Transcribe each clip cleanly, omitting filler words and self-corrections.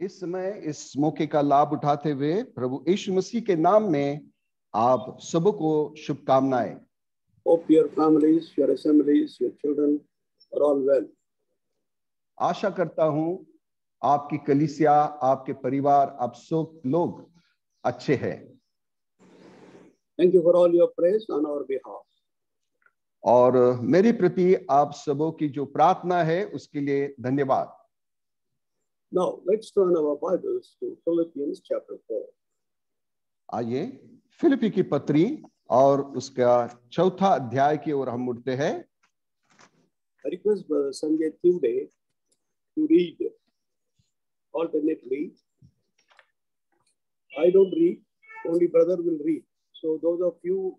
इस समय इस मौके का लाभ उठाते हुए प्रभु यीशु मसीह के नाम में आप सबको शुभकामनाएं। Hope your families, your assemblies, your children are all well. आशा करता हूं आपकी कलीसिया, आपके परिवार, आप सब लोग अच्छे हैं। Thank you for all your praise on our behalf. और मेरी प्रति आप सबों की जो प्रार्थना है उसके लिए धन्यवाद। Now let's turn our Bibles to Philippians chapter 4. आइए फिलिपी की पत्री और उसका चौथा अध्याय की ओर हम मुड़ते हैं। I request Brother Sanjay Tude to read alternately. I don't read, only brother will read. So those of you,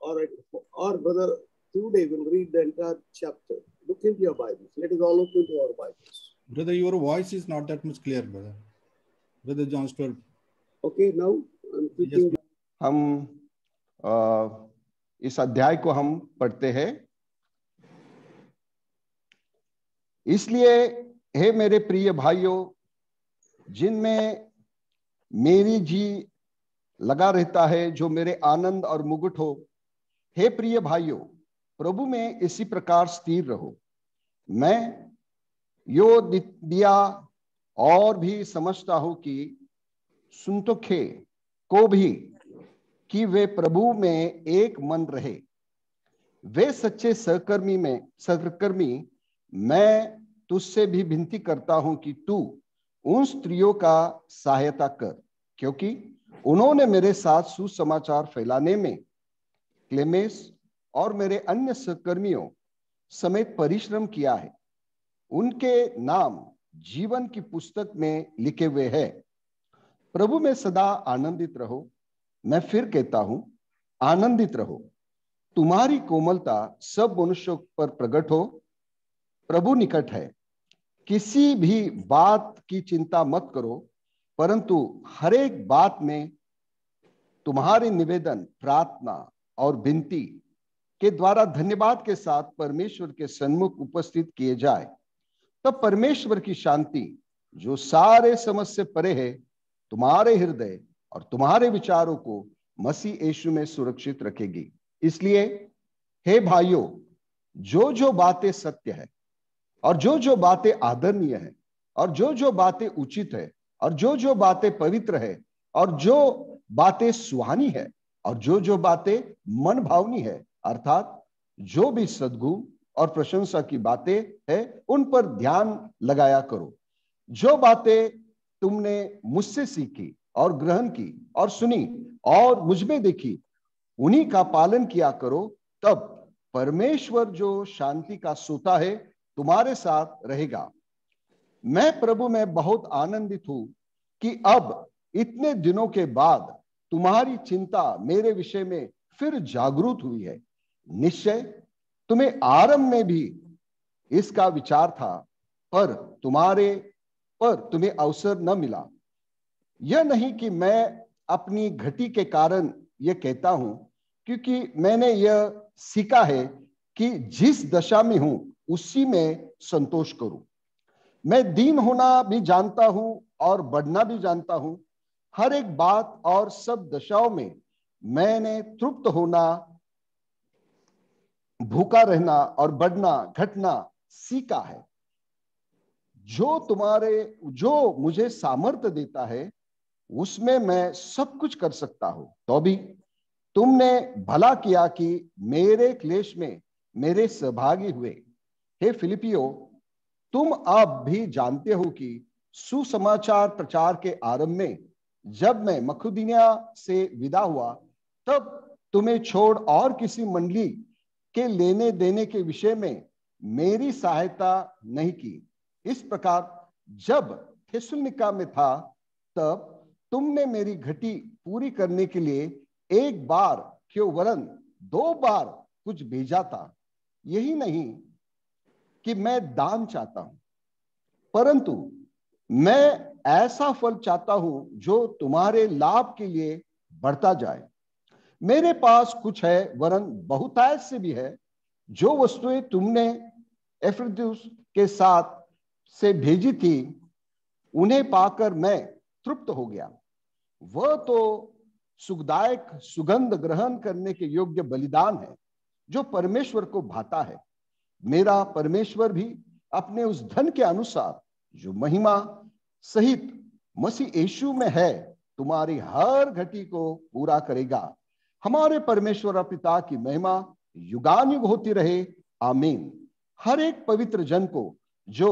or Brother Tude will read the entire chapter. Look into your Bibles. Let us all look into our Bibles. Brother, your voice is not that much clear, brother. Brother John Stuart. Okay, now I'm speaking. Yes, हम इस अध्याय को हम पढ़ते हैं। इसलिए हे मेरे प्रिय भाइयों, जिनमें मेरी जी लगा रहता है, जो मेरे आनंद और मुकुट हो, हे प्रिय भाइयों, प्रभु में इसी प्रकार स्थिर रहो। मैं यो दिया और भी समझता हूं कि सुनतोखे को भी कि वे प्रभु में एक मन रहे। वे सच्चे सहकर्मी मैं तुझसे भी विनती करता हूं कि तू उन स्त्रियों का सहायता कर, क्योंकि उन्होंने मेरे साथ सुसमाचार फैलाने में क्लेमेस और मेरे अन्य सहकर्मियों समेत परिश्रम किया है। उनके नाम जीवन की पुस्तक में लिखे हुए हैं। प्रभु में सदा आनंदित रहो। मैं फिर कहता हूं, आनंदित रहो। तुम्हारी कोमलता सब मनुष्यों पर प्रकट हो। प्रभु निकट है। किसी भी बात की चिंता मत करो, परंतु हर एक बात में तुम्हारे निवेदन, प्रार्थना और विनती के द्वारा धन्यवाद के साथ परमेश्वर के सन्मुख उपस्थित किए जाए। तब परमेश्वर की शांति, जो सारे समझ से परे है, तुम्हारे हृदय और तुम्हारे विचारों को मसीह यीशु में सुरक्षित रखेगी। इसलिए हे भाइयों, जो बातें सत्य है और जो बातें आदरणीय है और जो बातें उचित है और जो बातें पवित्र है और जो बातें सुहानी है और जो बातें मन भावनी है, अर्थात जो भी सद्गुण और प्रशंसा की बातें है, उन पर ध्यान लगाया करो। जो बातें तुमने मुझसे सीखी और ग्रहण की और सुनी और मुझमें देखी, उन्हीं का पालन किया करो। तब परमेश्वर जो शांति का सोता है तुम्हारे साथ रहेगा। मैं प्रभु में बहुत आनंदित हूं कि अब इतने दिनों के बाद तुम्हारी चिंता मेरे विषय में फिर जागृत हुई है। निश्चय तुम्हें आरंभ में भी इसका विचार था, पर तुम्हें अवसर न मिला। यह नहीं कि मैं अपनी घटी के कारण यह कहता हूं, क्योंकि मैंने यह सीखा है कि जिस दशा में हूं उसी में संतोष करूं। मैं दीन होना भी जानता हूं और बढ़ना भी जानता हूं। हर एक बात और सब दशाओं में मैंने तृप्त होना, भूखा रहना और बढ़ना, घटना सीखा है। जो मुझे सामर्थ्य देता है, उसमें मैं सब कुछ कर सकता हूं। तो भी तुमने भला किया कि मेरे क्लेश में मेरे सहभागी हुए। हे फिलिपियो, तुम अब भी जानते हो कि सुसमाचार प्रचार के आरंभ में जब मैं मकदूनिया से विदा हुआ, तब तुम्हें छोड़ और किसी मंडली के लेने देने के विषय में मेरी सहायता नहीं की। इस प्रकार जब थिस्सलुनीका में था, तब तुमने मेरी घटी पूरी करने के लिए एक बार क्यों वरन 2 बार कुछ भेजा था। यही नहीं कि मैं दान चाहता हूं, परंतु मैं ऐसा फल चाहता हूं जो तुम्हारे लाभ के लिए बढ़ता जाए। मेरे पास कुछ है, वरन बहुतायत से भी है। जो वस्तुएं तुमने एफ्रोदितुस के साथ से भेजी थी, उन्हें पाकर मैं तृप्त हो गया। वह तो सुखदायक सुगंध ग्रहण करने के योग्य बलिदान है जो परमेश्वर को भाता है। मेरा परमेश्वर भी अपने उस धन के अनुसार जो महिमा सहित मसीह यीशु में है तुम्हारी हर घटी को पूरा करेगा। हमारे परमेश्वर और पिता की महिमा युगानुयुग होती रहे, आमीन। हर एक पवित्र जन को जो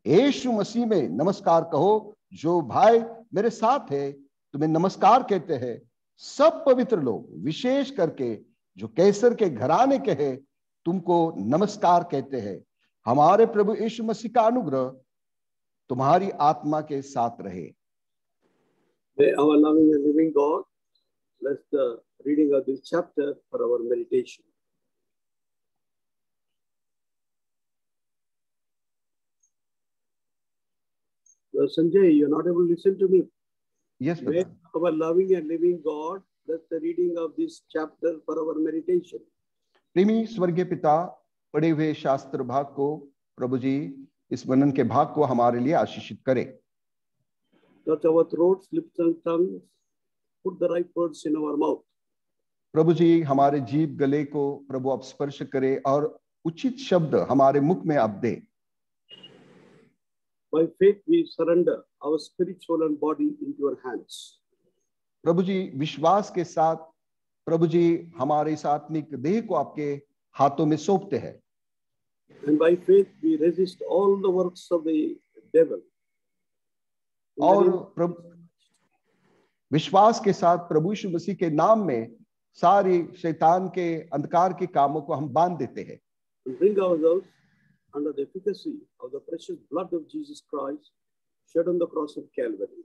यीशु मसीह में नमस्कार कहो। जो भाई मेरे साथ है तुम्हें नमस्कार कहते हैं। सब पवित्र लोग विशेष करके जो कैसर के घराने के हैं तुमको नमस्कार कहते हैं। हमारे प्रभु यीशु मसीह का अनुग्रह तुम्हारी आत्मा के साथ रहे। May our loving and living God bless the reading of this chapter for our meditation. Well, Sanjay, you're not able to listen to me. Yes, May brother. our loving and living God bless the reading of this chapter for our meditation. प्रेमी स्वर्गीय पिता, पढ़े हुए शास्त्र भाग को प्रभु जी इस मनन के भाग को हमारे लिए आशीषित करे। Touch our throats, lips and tongues. Put the right words in our mouth. प्रभु जी हमारे जीभ गले को प्रभु आप स्पर्श करे और उचित शब्द हमारे मुख में आप दे। By faith we surrender our spirit, soul and body into your hands. प्रभु जी विश्वास के साथ प्रभु जी हमारे इस आत्मिक देह को आपके हाथों में सौंपते हैं। And by faith we resist all the works of the devil. और विश्वास के साथ प्रभु यीशु मसीह के नाम में सारी शैतान के अंधकार के कामों को हम बांध देते हैं। Bring ourselves under the efficacy of the precious blood of Jesus Christ shed on the cross of Calvary.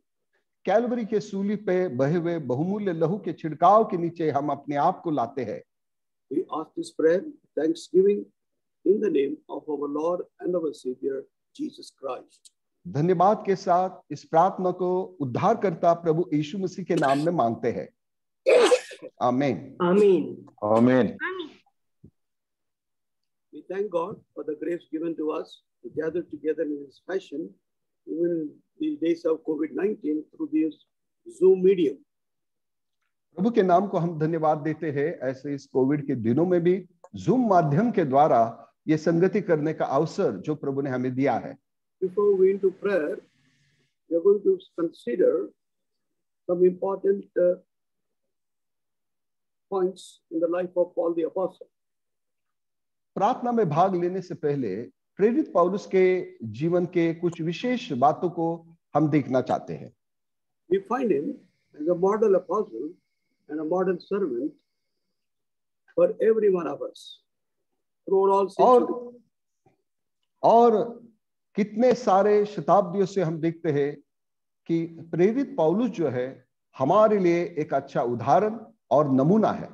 Calvary के सूली पे बहे हुए बहुमूल्य लहू के छिड़काव के नीचे हम अपने आप को लाते हैं। We ask this prayer, thanksgiving, in the name of our Lord and our Savior Jesus Christ. धन्यवाद के साथ इस प्रार्थना को उद्धारकर्ता प्रभु यीशु मसीह के नाम में मांगते हैं। आमीन। आमीन। आमीन। We thank God for the grace given to us to gather together in this fashion, even in the days of COVID-19 through this Zoom medium. प्रभु के नाम को हम धन्यवाद देते हैं। ऐसे इस कोविड के दिनों में भी जूम माध्यम के द्वारा ये संगति करने का अवसर जो प्रभु ने हमें दिया है। Before we into prayer, we are going to consider some important points in the life of Paul the Apostle. प्रार्थना में भाग लेने से पहले प्रेरित पौलुस के जीवन के कुछ विशेष बातों को हम देखना चाहते हैं। We find him as a model apostle and a model servant for every one of us throughout all centuries. और कितने सारे शताब्दियों से हम देखते हैं कि प्रेरित पौलुस जो है हमारे लिए एक अच्छा उदाहरण और नमूना है।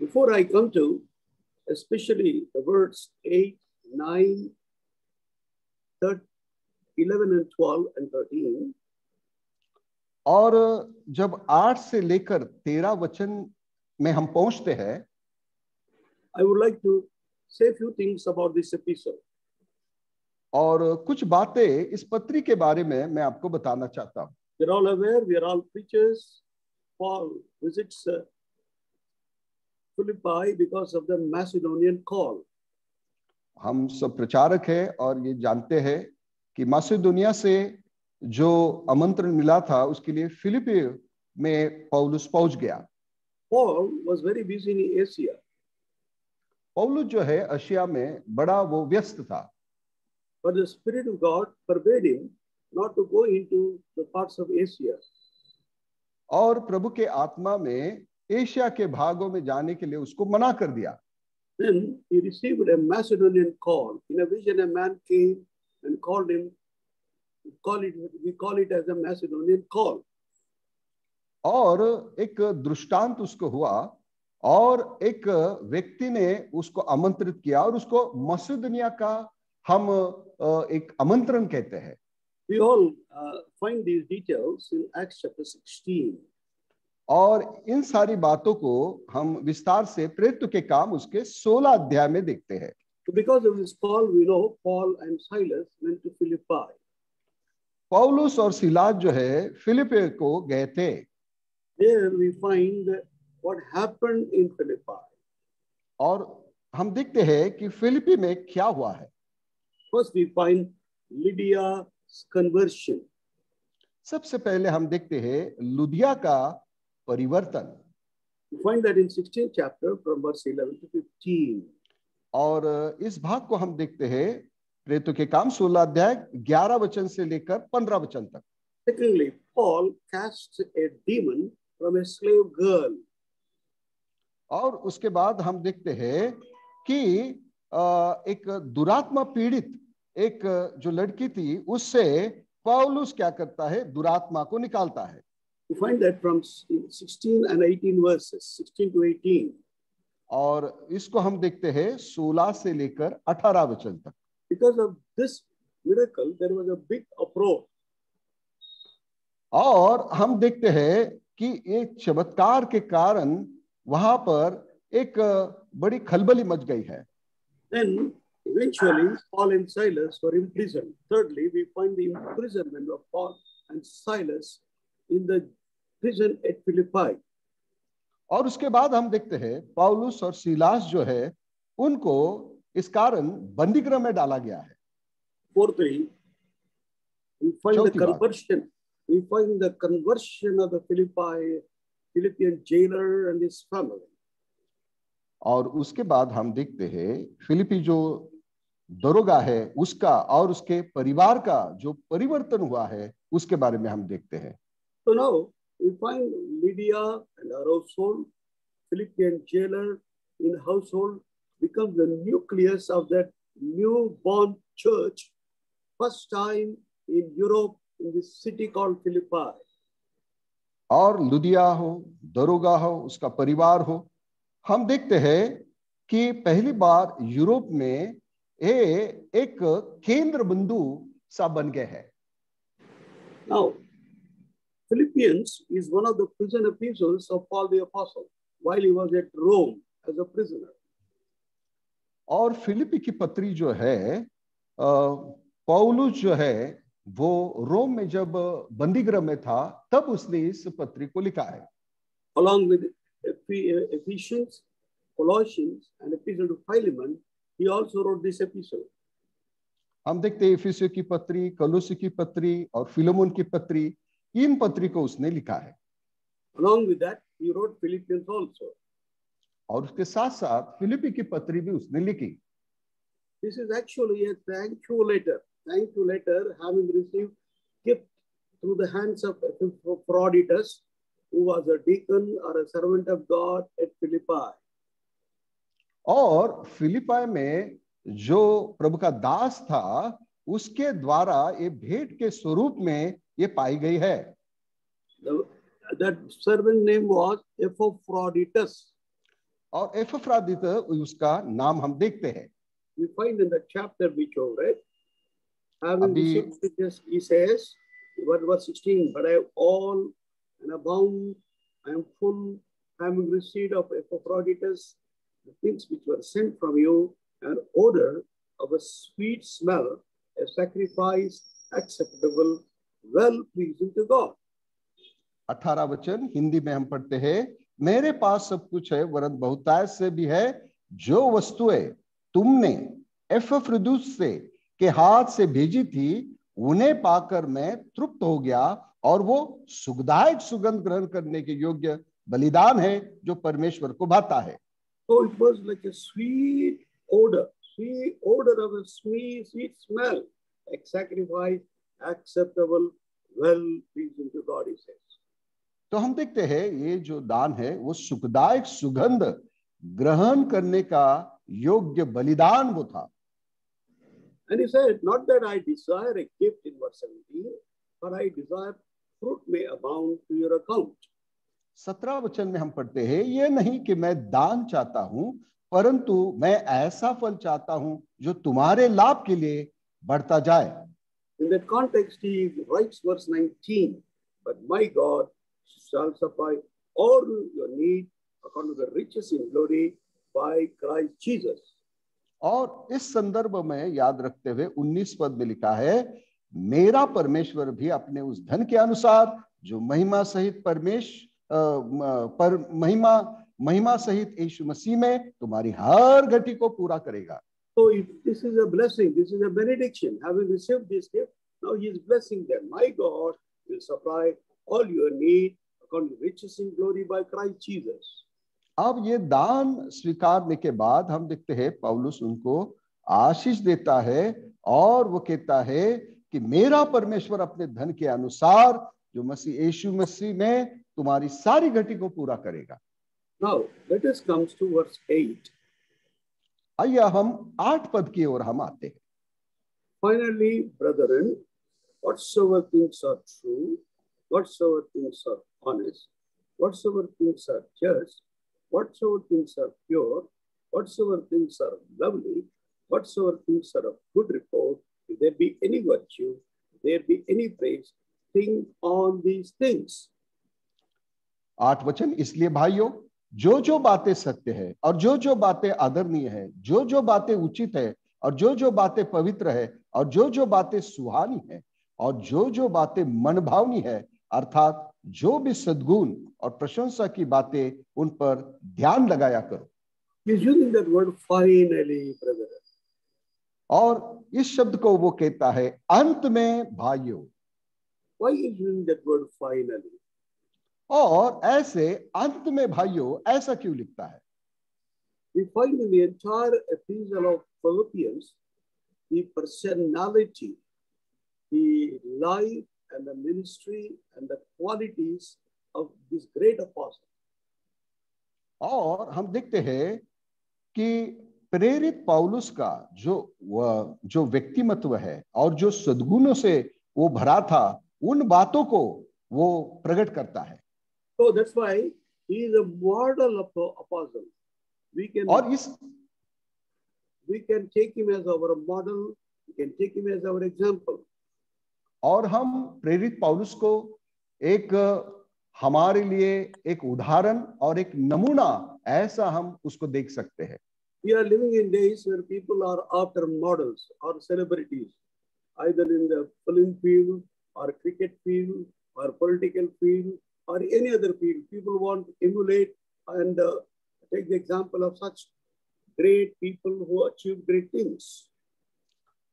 Before I come to especially the words 8, 9, 11 and 12 and 13, और जब 8 से लेकर 13 वचन में हम पहुंचते हैं, I would like to say a few things about this epistle. और कुछ बातें इस पत्री के बारे में मैं आपको बताना चाहता हूं। We're all aware, we are all preachers. Paul visits Philippi because of the Macedonian call. हम सब प्रचारक हैं और ये जानते हैं कि मासिदोनिया से जो आमंत्रण मिला था उसके लिए फिलिपी में पौलुस पहुंच गया। Paul was very busy in Asia. पौलुस जो है एशिया में बड़ा वो व्यस्त था। But the Spirit of God forbade him not to go into the parts of Asia. और प्रभु के आत्मा में एशिया के भागों में जाने के लिए उसको मना कर दिया। Then he received a Macedonian call. In a vision, a man came and called him. We call it as a Macedonian call. और एक दृष्टांत उसको हुआ और एक व्यक्ति ने उसको आमंत्रित किया और उसको मसिदोनिया का हम एक आमंत्रण कहते हैं। We all find these details in Acts chapter 16. और इन सारी बातों को हम विस्तार से प्रेरितों के काम उसके 16 अध्याय में देखते हैं। So because of this call, we know Paul and Silas went to Philippi. पौलुस और सीलास जो है फिलिप्पी को गए थे। There we find what happened in Philippi. और हम देखते हैं कि फिलिप्पी में क्या हुआ है। First, we find Lydia's conversion. सबसे पहले हम देखते हैं लुदिया का परिवर्तन। We find that in 16th chapter from verse 11 to 15. और इस भाग को हम देखते हैं प्रेरितों के काम 16 अध्याय 11 वचन से लेकर 15 वचन तक। Secondly, Paul casts a demon from a slave girl. और उसके बाद हम देखते हैं कि एक दुरात्मा पीड़ित एक जो लड़की थी उससे पौलुस क्या करता है, दुरात्मा को निकालता है। We find that from 16 and 18 verses, 16 to 18. और इसको हम देखते हैं 16 से लेकर 18 वचन तक। Because of this miracle, there was a big uproar. और हम देखते हैं कि एक चमत्कार के कारण वहां पर एक बड़ी खलबली मच गई है। Then eventually Paul and Silas were imprisoned. Thirdly, we find the imprisonment of Paul and Silas in the prison at Philippi. और उसके बाद हम देखते हैं पौलुस और सीलास जो है उनको इस कारण बंदी गृह में डाला गया है। Fourthly, we find the चौथी बात। conversion. We find the conversion of the Philippian jailer and his family. और उसके बाद हम देखते हैं फिलिपी जो दरोगा है उसका और उसके परिवार का जो परिवर्तन हुआ है उसके बारे में हम देखते हैं। So now we find Lydia and her household, Philippian jailer in household becomes the nucleus of that newborn church, first time in Europe in this city called Philippi. और लुदिया हो, दरोगा हो, उसका परिवार हो, हम देखते हैं कि पहली बार यूरोप में ये एक केंद्र बिंदु सा बन गए है। Now, Philippians is one of the prison epistles of Paul the Apostle while he was at Rome as a prisoner. और फिलिपी की पत्री जो है पौलुस जो है वो रोम में जब बंदी गृह में था तब उसने इस पत्री को लिखा है। Along with Ephesians, Colossians, and Epistle to Philemon, he also wrote this epistle. हम देखते हैं इफिसियों की पत्री, कलोसी की पत्री और फिलेमोन की पत्री, इन पत्री को उसने लिखा है। Along with that, he wrote Philippians also. और उसके साथ साथ फिलिपी की पत्री भी उसने लिखी। This is actually a thank you letter. Thank you letter having received gift through the hands of Epaphroditus, who was a deacon or a servant of God at Philippi. और फिलिपाई में जो प्रभु का दास था उसके द्वारा ये भेंट के स्वरूप में ये पाई गई है। That servant name was Epaphroditus. और एपफ्रादितस उसका नाम हम देखते हैं। We find in the chapter which we read, having received this, he says, verse 16, but I have all and abound, I am full, having received of Epaphroditus the things which were sent from you, an odor of a sweet smell, a sacrifice acceptable, well pleasing to God. 18 वचन हिंदी में हम पढ़ते हैं, मेरे पास सब कुछ है वरन बहुतायत से भी है, जो वस्तुएं तुमने एपफ्रोदितुस से के हाथ से भेजी थी उन्हें पाकर मैं तृप्त हो गया, और वो सुखदायक सुगंध ग्रहण करने के योग्य बलिदान है जो परमेश्वर को भाता है। So it was like a sweet odor of a sweet smell, a sacrifice acceptable, well pleasing to God, he says. तो हम देखते हैं ये जो दान है वो सुखदायक सुगंध ग्रहण करने का योग्य बलिदान वो था। And he said, not that I desire a gift in verse 17, but I desire fruit may abound to your account. 17 वचन में हम पढ़ते हैं, ये नहीं कि मैं दान चाहता हूं, परंतु मैं ऐसा फल चाहता हूं जो तुम्हारे लाभ के लिए बढ़ता जाए। In that context, he writes verse 19, but my God shall supply all your need according to the riches in glory by Christ Jesus. और इस संदर्भ में याद रखते हुए 19 पद में लिखा है मेरा परमेश्वर भी अपने उस धन के अनुसार जो महिमा सहित महिमा सहित यीशु मसीह में तुम्हारी हर घटी को पूरा करेगा। So if this is a blessing, this is a benediction. Having received this gift, now he is blessing them. My God will supply all your need according to riches in glory by Christ Jesus. अब ये दान स्वीकारने के बाद हम देखते हैं पौलुस उनको आशीष देता है और वो कहता है कि मेरा परमेश्वर अपने धन के अनुसार जो मसीह यीशु मसीह में तुम्हारी सारी घटी को पूरा करेगा। Now let us come to verse 8. आइए हम 8 पद की ओर हम आते हैं। Finally, brethren, whatsoever things are true, whatsoever things are honest, whatsoever things are just, whatsoever things are pure, whatsoever things are lovely, whatsoever things are of good report, if there be any virtue, if there be any praise, think on these things. 8 वचन, इसलिए भाइयों जो जो बातें सत्य है और जो जो बातें आदरणीय है, जो जो बातें उचित है और जो जो बातें पवित्र है और जो जो बातें सुहानी है और जो जो बातें मनभावनी है, अर्थात जो भी सद्गुण और प्रशंसा की बातें, उन पर ध्यान लगाया करो। He's using that word finally, brother. और इस शब्द को वो कहता है अंत में भाइयों। Why is using that word finally? और ऐसे अंत में भाइयों ऐसा क्यों लिखता है? We find in the entire epistle of Philippians the personality, the life and the ministry and the qualities of this great apostle. और हम देखते हैं कि प्रेरित पौलुस का जो व्यक्तिमत्व है और जो सद्गुणों से वो भरा था, उन बातों को वो प्रकट करता है। So that's why he is a model of apostle. We can take him as our model. We can take him as our example. और हम प्रेरित पौलुस को एक हमारे लिए एक उदाहरण और एक नमूना ऐसा हम उसको देख सकते हैं। We are living in days where people are after models or celebrities, either in the film field or cricket field or political field or any other field. People want to emulate and take the example of such great people who achieve great things.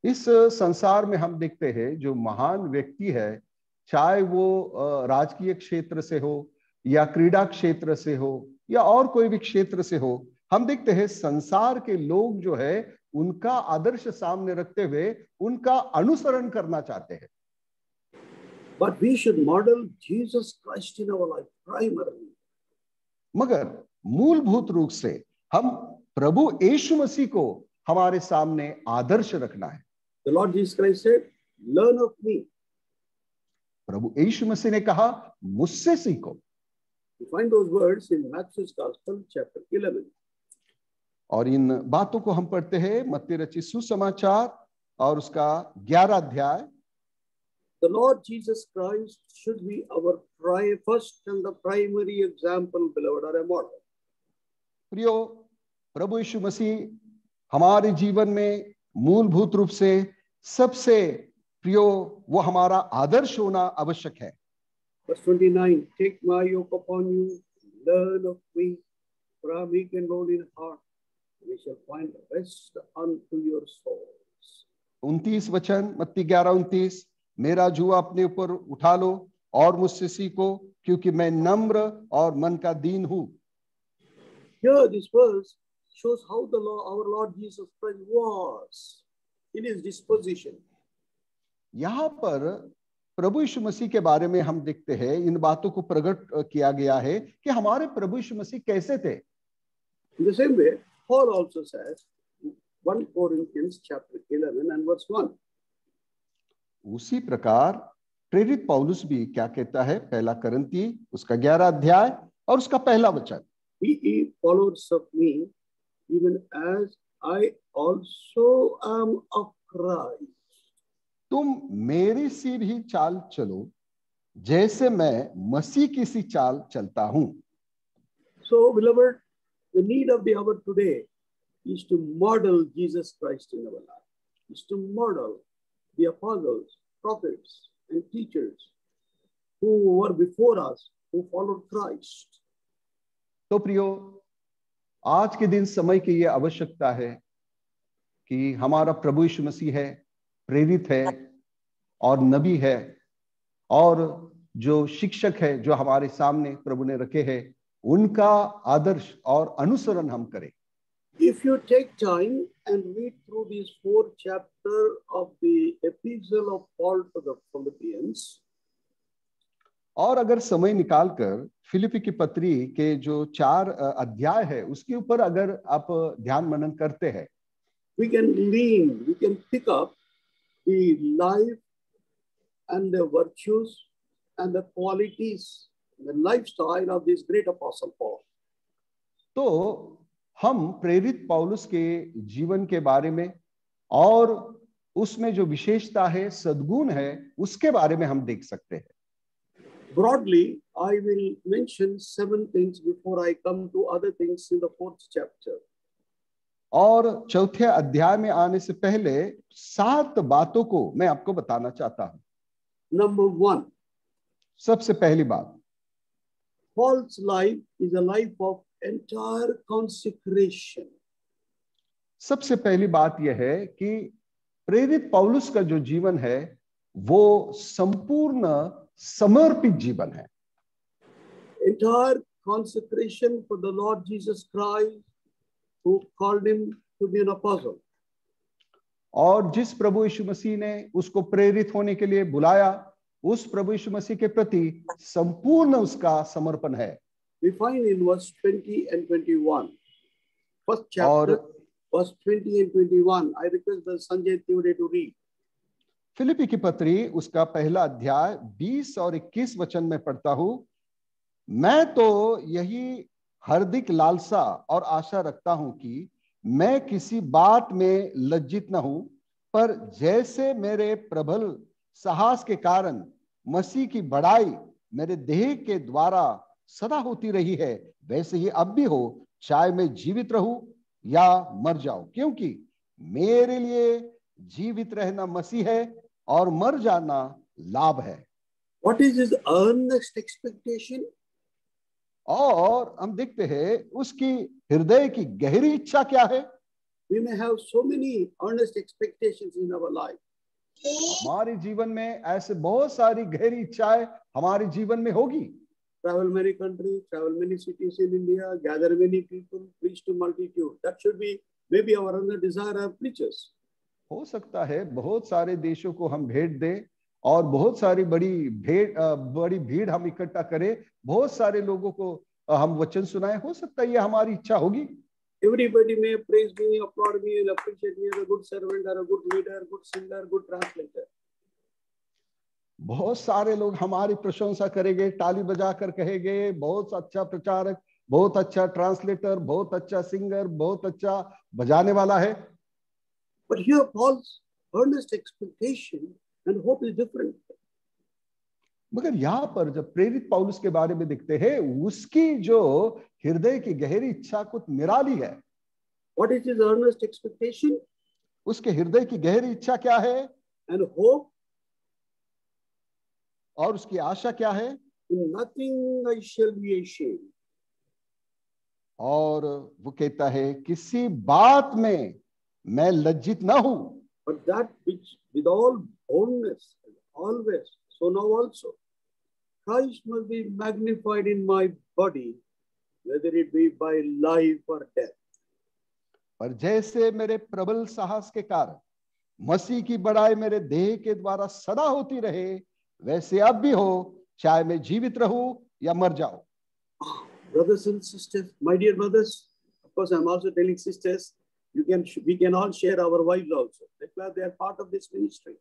इस संसार में हम देखते हैं जो महान व्यक्ति है, चाहे वो राजकीय क्षेत्र से हो या क्रीड़ा क्षेत्र से हो या और कोई भी क्षेत्र से हो, हम देखते हैं संसार के लोग जो है उनका आदर्श सामने रखते हुए उनका अनुसरण करना चाहते हैं। But we should model Jesus Christ in our life primarily. मगर मूलभूत रूप से हम प्रभु यीशु मसीह को हमारे सामने आदर्श रखना है। The Lord Jesus Christ said, "Learn of me." प्रभु यीशु मसीह ने कहा, मुझसे सीखो। You find those words in Matthew's Gospel, chapter 11. और इन बातों को हम पढ़ते हैं मत्ती रचित सुसमाचार और उसका 11 अध्याय। The Lord Jesus Christ should be our first and the primary example, beloved, or a model. प्रियो, प्रभु यीशु मसीह हमारे जीवन में मूलभूत रूप से सबसे प्रियो वो हमारा आदर्श होना आवश्यक है। Verse 29, take my yoke upon you, learn of me, for I am meek and lowly in heart, and you shall find rest unto your souls. 29 वचन, मत्ती 11:29, मेरा जुआ अपने ऊपर उठा लो और मुझसे सीखो, क्योंकि मैं नम्र और मन का दीन हूं। Here this verse shows how our Lord Jesus Christ was in his disposition. यहाँ पर प्रभु यीशु मसीह के बारे में हम देखते हैं, इन बातों को प्रकट किया गया है कि हमारे प्रभु यीशु मसीह कैसे थे। In the same way, Paul also says, 1 Corinthians chapter 11 and verse 1. उसी प्रकार प्रेरित पौलुस भी क्या कहता है, पहला करंती उसका 11 अध्याय और उसका पहला वचन, Be ye followers of me, even as I also am of Christ. तुम मेरी सी भी चाल चलो जैसे मैं मसीह की सी चाल चलता हूं। So, beloved, the need of the hour today is to model Jesus Christ in our life, is to model the apostles prophets and teachers who were before us, who followed Christ. तो प्रियो, आज के दिन समय की यह आवश्यकता है कि हमारा प्रभु यीशु मसीह है, प्रेरित है और नबी है, और जो शिक्षक है जो हमारे सामने प्रभु ने रखे हैं, उनका आदर्श और अनुसरण हम करें. If you take time and read through these 4 chapters of the epistle of Paul to the Philippians, और अगर समय निकालकर फिलिपी की पत्री के जो 4 अध्याय है उसके ऊपर अगर आप ध्यान मनन करते हैं, we can pick up the life and the virtues and the qualities, the lifestyle of this great apostle Paul. तो हम प्रेरित पौलुस के जीवन के बारे में और उसमें जो विशेषता है, सद्गुण है, उसके बारे में हम देख सकते हैं. Broadly, I will mention 7 things before I come to other things in the 4th chapter. और चौथे अध्याय में आने से पहले 7 बातों को मैं आपको बताना चाहता हूं. Number 1. सबसे पहली बात, Paul's life is a life of entire consecration. सबसे पहली बात यह है कि प्रेरित पौलुस का जो जीवन है वो संपूर्ण समर्पित जीवन है. Entire consecration for the Lord Jesus Christ, who called him to be an apostle. और जिस प्रभु यीशु मसीह ने उसको प्रेरित होने के लिए बुलाया, उस प्रभु यीशु मसीह के प्रति संपूर्ण उसका समर्पण है. We find in verse 20 and 21. First chapter, verse 20 and 21. I request the Sanjay Theode to read. Philippi की पत्री उसका पहला अध्याय 20 और 21 वचन में पढ़ता हूं. मैं तो यही हार्दिक लालसा और आशा रखता हूं कि मैं किसी बात में लज्जित न हूं, पर जैसे मेरे प्रबल साहस के कारण मसीह की बड़ाई मेरे देह के द्वारा सदा होती रही है, वैसे ही अब भी हो, चाहे मैं जीवित रहूं या मर जाऊं, क्योंकि मेरे लिए जीवित रहना मसीह है और मर जाना लाभ है. What is his earnest expectation? और हम देखते हैं उसकी हृदय की गहरी इच्छा क्या है. We may have so many earnest expectations in our life. हमारे जीवन में ऐसे बहुत सारी गहरी इच्छाएं हमारे जीवन में होगी. Travel many countries, travel many cities in India, gather many people, preach to multitude. That should be maybe our other desire of preachers. हो सकता है बहुत सारे देशों को हम भेंट दें और बहुत सारी बड़ी भीड़ हम इकट्ठा करें, बहुत सारे लोगों को हम वचन सुनाएं. हो सकता है ये हमारी इच्छा होगी. Everybody may praise me, applaud me, and appreciate me as a good servant, or a good leader, good singer, good translator. बहुत सारे लोग हमारी प्रशंसा करेंगे, ताली बजाकर कहेंगे बहुत अच्छा प्रचारक, बहुत अच्छा ट्रांसलेटर, बहुत अच्छा सिंगर, बहुत अच्छा बजाने वाला है. But here Paul's earnest expectation and hope is different. मगर यहाँ पर जब प्रेरित पौलुस के बारे में देखते हैं, उसकी जो हृदय की गहरी इच्छा कुछ निराली है. What is his earnest expectation? उसके हृदय की गहरी इच्छा क्या है? And hope? और उसकी आशा क्या है? In nothing I shall be ashamed. और वो कहता है किसी बात में मैं लज्जित ना हूं. But that which with all boldness always, so now also, Christ must be magnified in my body, whether it be by life or death. पर जैसे मेरे प्रबल साहस के कारण मसीह की बड़ाई मेरे देह के द्वारा सदा होती रहे, वैसे अब भी हो, चाहे मैं जीवित रहूं या मर जाऊं. Brothers and sisters, my dear brothers, of course I'm also telling sisters, we can all share our wives also, because they are part of this ministry.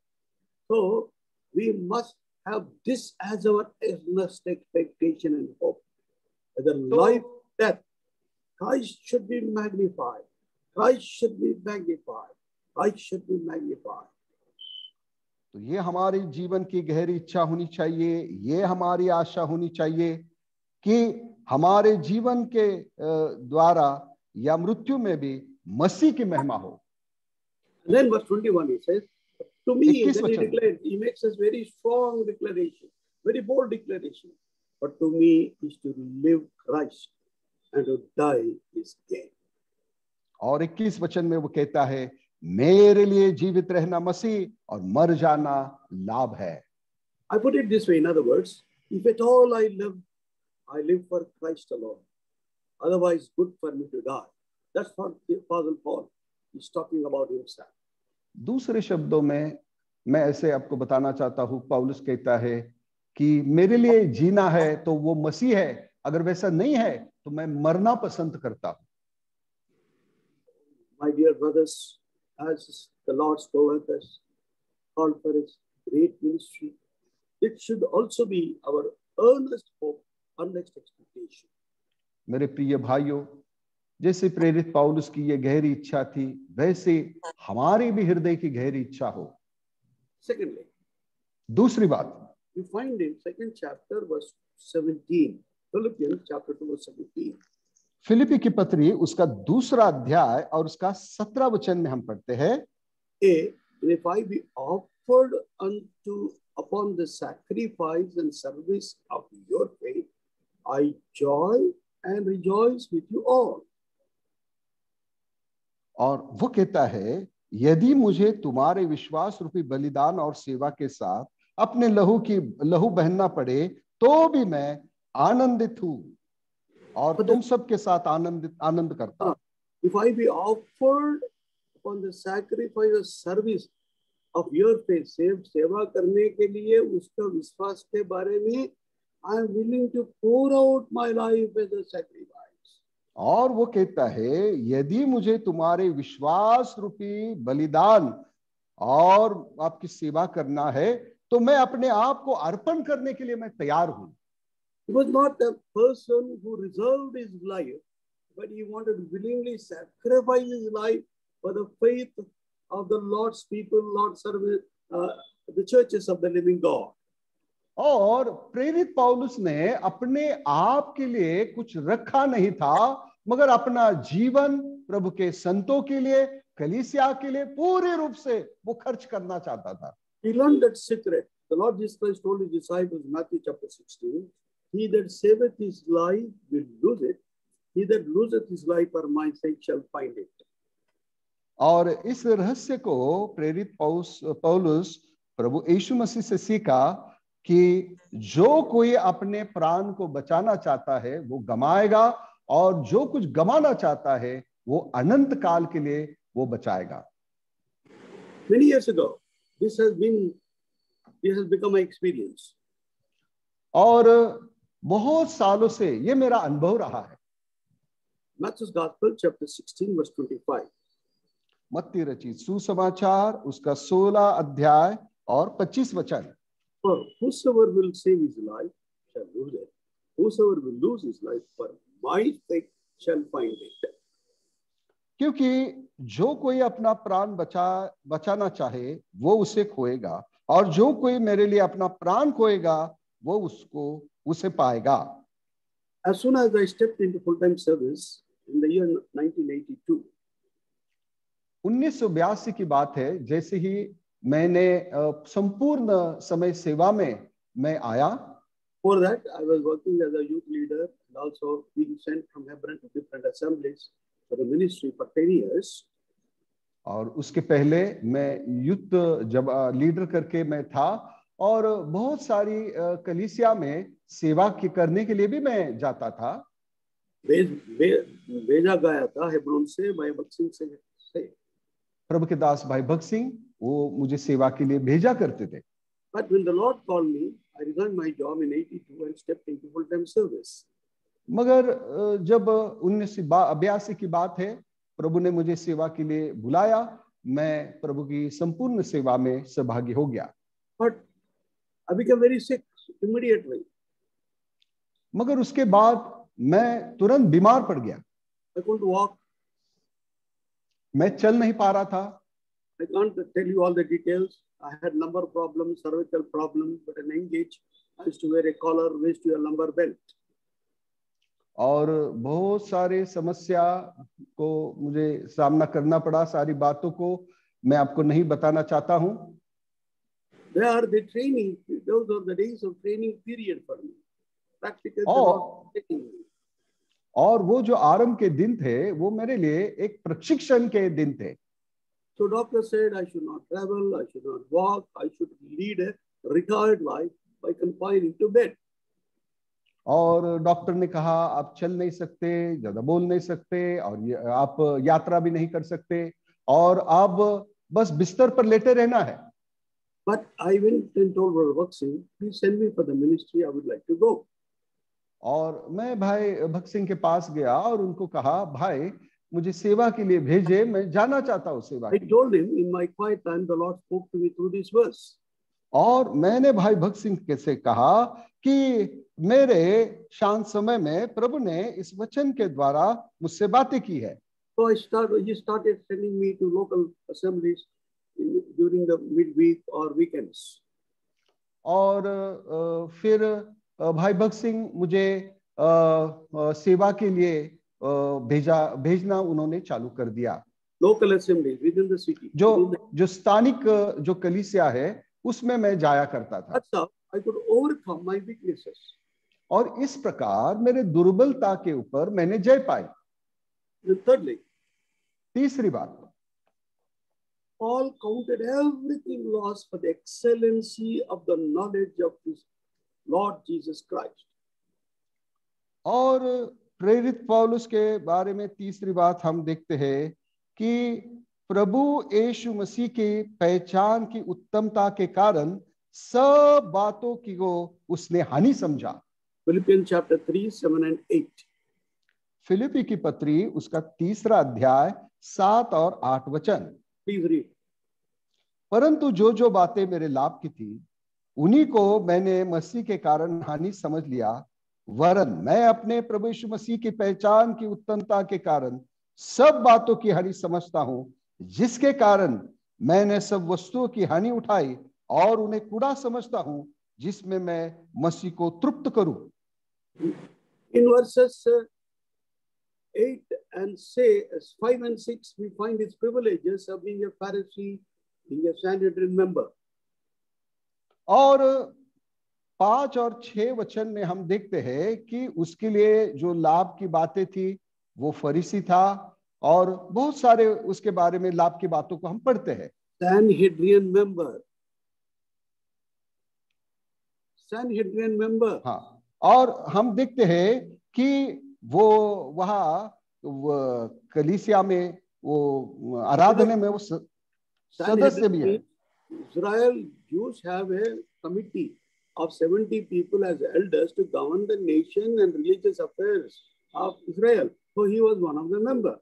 So we must have this as our earnest expectation and hope. Whether life, death, Christ should be magnified. Christ should be magnified. Christ should be magnified. तो ये हमारे जीवन की गहरी इच्छा होनी चाहिए, ये हमारी आशा होनी चाहिए कि हमारे जीवन के द्वारा या मृत्यु में भी मसीह की महिमा हो. And then verse 21 he says, To me, 21 then he वचन, declared, he makes a very strong declaration, very bold declaration. But to me, is to live Christ and to die is gain. और 21 वचन में वो कहता है, मेरे लिए जीवित रहना मसीह और मर जाना लाभ है। I put it this way, in other words, if at all I live for Christ alone. Otherwise, good for me to die. That's what the Apostle Paul is talking about himself. दूसरे शब्दों में मैं ऐसे आपको बताना चाहता हूं, पौलुस कहता है कि मेरे लिए जीना है तो वो मसीह है, अगर वैसा नहीं है तो मैं मरना पसंद करता हूं। My dear brothers, as the Lord's co-workers called for his great ministry, it should also be our earnest hope, earnest expectation. मेरे प्रिय भाइयों, जैसे प्रेरित पौलुस की ये गहरी इच्छा थी, वैसे हमारी भी हृदय की गहरी इच्छा हो। Secondly, दूसरी बात, you find in 2nd chapter verse 17, Philippians chapter 2 verse 17. Philippi की पत्री उसका दूसरा अध्याय और उसका 17 वचन में हम पढ़ते हैं, If I be offered upon the sacrifice and service of your faith, I joy and rejoice with you all. और वो कहता है, यदि मुझे तुम्हारे विश्वास रूपी बलिदान और सेवा के साथ अपने लहू बहना पड़े तो भी मैं आनंदित हूं और तुम सबके साथ आनंद करता हूं। If I be offered upon the sacrifice or service of your faith, सेवा करने के लिए उसका विश्वास के बारे में, I am willing to pour out my life as a sacrifice. और वो कहता है, यदि मुझे तुम्हारे विश्वास रूपी बलिदान और आपकी सेवा करना है तो मैं अपने आप को अर्पण करने के लिए मैं तैयार हूं। He was not a person who reserved his life, but he wanted to willingly sacrifice his life for the faith of the Lord's people, Lord's service, the churches of the living God. और प्रेरित पौलुस ने अपने आप के लिए कुछ रखा नहीं था, मगर अपना जीवन प्रभु के संतों के लिए, कलीसिया के लिए पूरे रूप से वो खर्च करना चाहता था। He learned that secret. The Lord Jesus Christ told his disciples in Matthew chapter 16, he that saveth his life will lose it. He that loseth his life for my sake shall find it. और इस रहस्य को प्रेरित पौलुस प्रभु यीशु मसीह से सीखा कि जो कोई अपने प्राण को बचाना चाहता है वो गमाएगा, और जो कुछ गमाना चाहता है वो अनंत काल के लिए वो बचाएगा। Many years ago, this has become my experience. और बहुत सालों से ये मेरा अनुभव रहा है। Matthew's Gospel chapter 16 verse 25. मत्ती रचित सुसमाचार उसका 16 अध्याय और 25 वचन। For whosoever will save his life shall lose it. Whosoever will lose his life for my sake shall find it. क्योंकि जो कोई अपना प्राण बचाना चाहे वो उसे खोएगा, और जो कोई मेरे लिए अपना प्राण खोएगा वो उसे पाएगा। As soon as I stepped into full-time service in the year 1982, 1982 की बात है, जैसे ही मैंने संपूर्ण समय सेवा में मैं आया। For that, I was working as a youth leader and also being sent from Hebron to different assemblies for the ministry for 10 years. और उसके पहले मैं यूथ जब लीडर करके मैं था, और बहुत सारी कलीसिया में सेवा करने के लिए भी मैं जाता था। भेजा गया था हेब्रोन से भाई भक्त सिंह से। प्रभु के दास भाई भक्त सिंह वो मुझे सेवा के लिए भेजा करते थे। But when the Lord called me, I resigned my job in 82 and stepped into full-time service. मगर जब 1982 की बात है, प्रभु ने मुझे सेवा के लिए बुलाया, मैं प्रभु की संपूर्ण सेवा में सहभागी हो गया। But I became very sick immediately. मगर उसके बाद मैं तुरंत बीमार पड़ गया। I couldn't walk. मैं चल नहीं पा रहा था। I can't tell you all the details. I had lumbar problems, cervical problems, but at an young age, I used to wear a collar, I used to wear a lumbar belt. और बहुत सारे समस्या को मुझे सामना करना पड़ा, सारी बातों को मैं आपको नहीं बताना चाहता हूं। There, the training, those are the days of training period for me. Practical. और वो जो आरंभ के दिन थे वो मेरे लिए एक प्रशिक्षण के दिन थे. So doctor said I should not travel, I should not walk, I should lead a retired life by confining to bed. और डॉक्टर ने कहा आप चल नहीं सकते, ज्यादा बोल नहीं सकते, और आप यात्रा भी नहीं कर सकते, और आप बस बिस्तर पर लेटे रहना है. But I went and told Brother Bhakt Singh, please send me for the ministry, I would like to go. और मैं भाई भक्त सिंह के पास गया और उनको कहा भाई मुझे सेवा के लिए भेजे, मैं जाना चाहता हूँ सेवा. I told him in my quiet time the Lord spoke to me through this verse. और मैंने भाई भक्त सिंह से कहा कि मेरे शांत समय में प्रभु ने इस वचन के द्वारा मुझसे बातें की है. So he started sending me to local assemblies during the midweek or weekends. और फिर भाई भक्त सिंह मुझे सेवा के लिए भेजना उन्होंने चालू कर दिया. Local assemblies within the city. जो स्थानिक जो कलीसिया है उसमें मैं जाया करता था. That's how I could overcome my weaknesses. और इस प्रकार मेरे दुर्बलता के ऊपर मैंने जय पाई. Thirdly, तीसरी बात, Paul counted everything lost for the excellency of the knowledge of his Lord Jesus Christ. और प्रेरित पौलुस के बारे में तीसरी बात हम देखते हैं कि प्रभु यीशु मसीह की पहचान की उत्तमता के कारण सब बातों की को उसने हानि समझा. Philippians chapter 3, 7 and 8. फिलिपी की पत्री उसका 3 अध्याय 7 और 8 वचन. Please read. परंतु जो बातें मेरे लाभ की थी उन्हीं को मैंने मसीह के कारण हानि समझ लिया, वरन मैं अपने प्रभु यीशु मसीह की पहचान की उत्तमता के कारण सब बातों की हानि समझता हूं, जिसके कारण मैंने सब वस्तुओं की हानि उठाई और उन्हें कूड़ा समझता हूं, जिसमें मैं मसीह को तृप्त करूं. In verses 8 and 5 and 6 we find his privileges of being a Pharisee, being a Sanhedrin member. और 5 और 6 वचन में हम देखते हैं कि उसके लिए जो लाभ की बातें थी वो फरीसी था, और बहुत सारे उसके बारे में लाभ की बातों को हम पढ़ते हैं. Sanhedrin member. हाँ, और हम देखते हैं कि वो वहाँ कलीसिया में वो आराधना में वो सदस्य भी है. Israel Jews have a committee of 70 people as elders to govern the nation and religious affairs of Israel. So he was one of the members.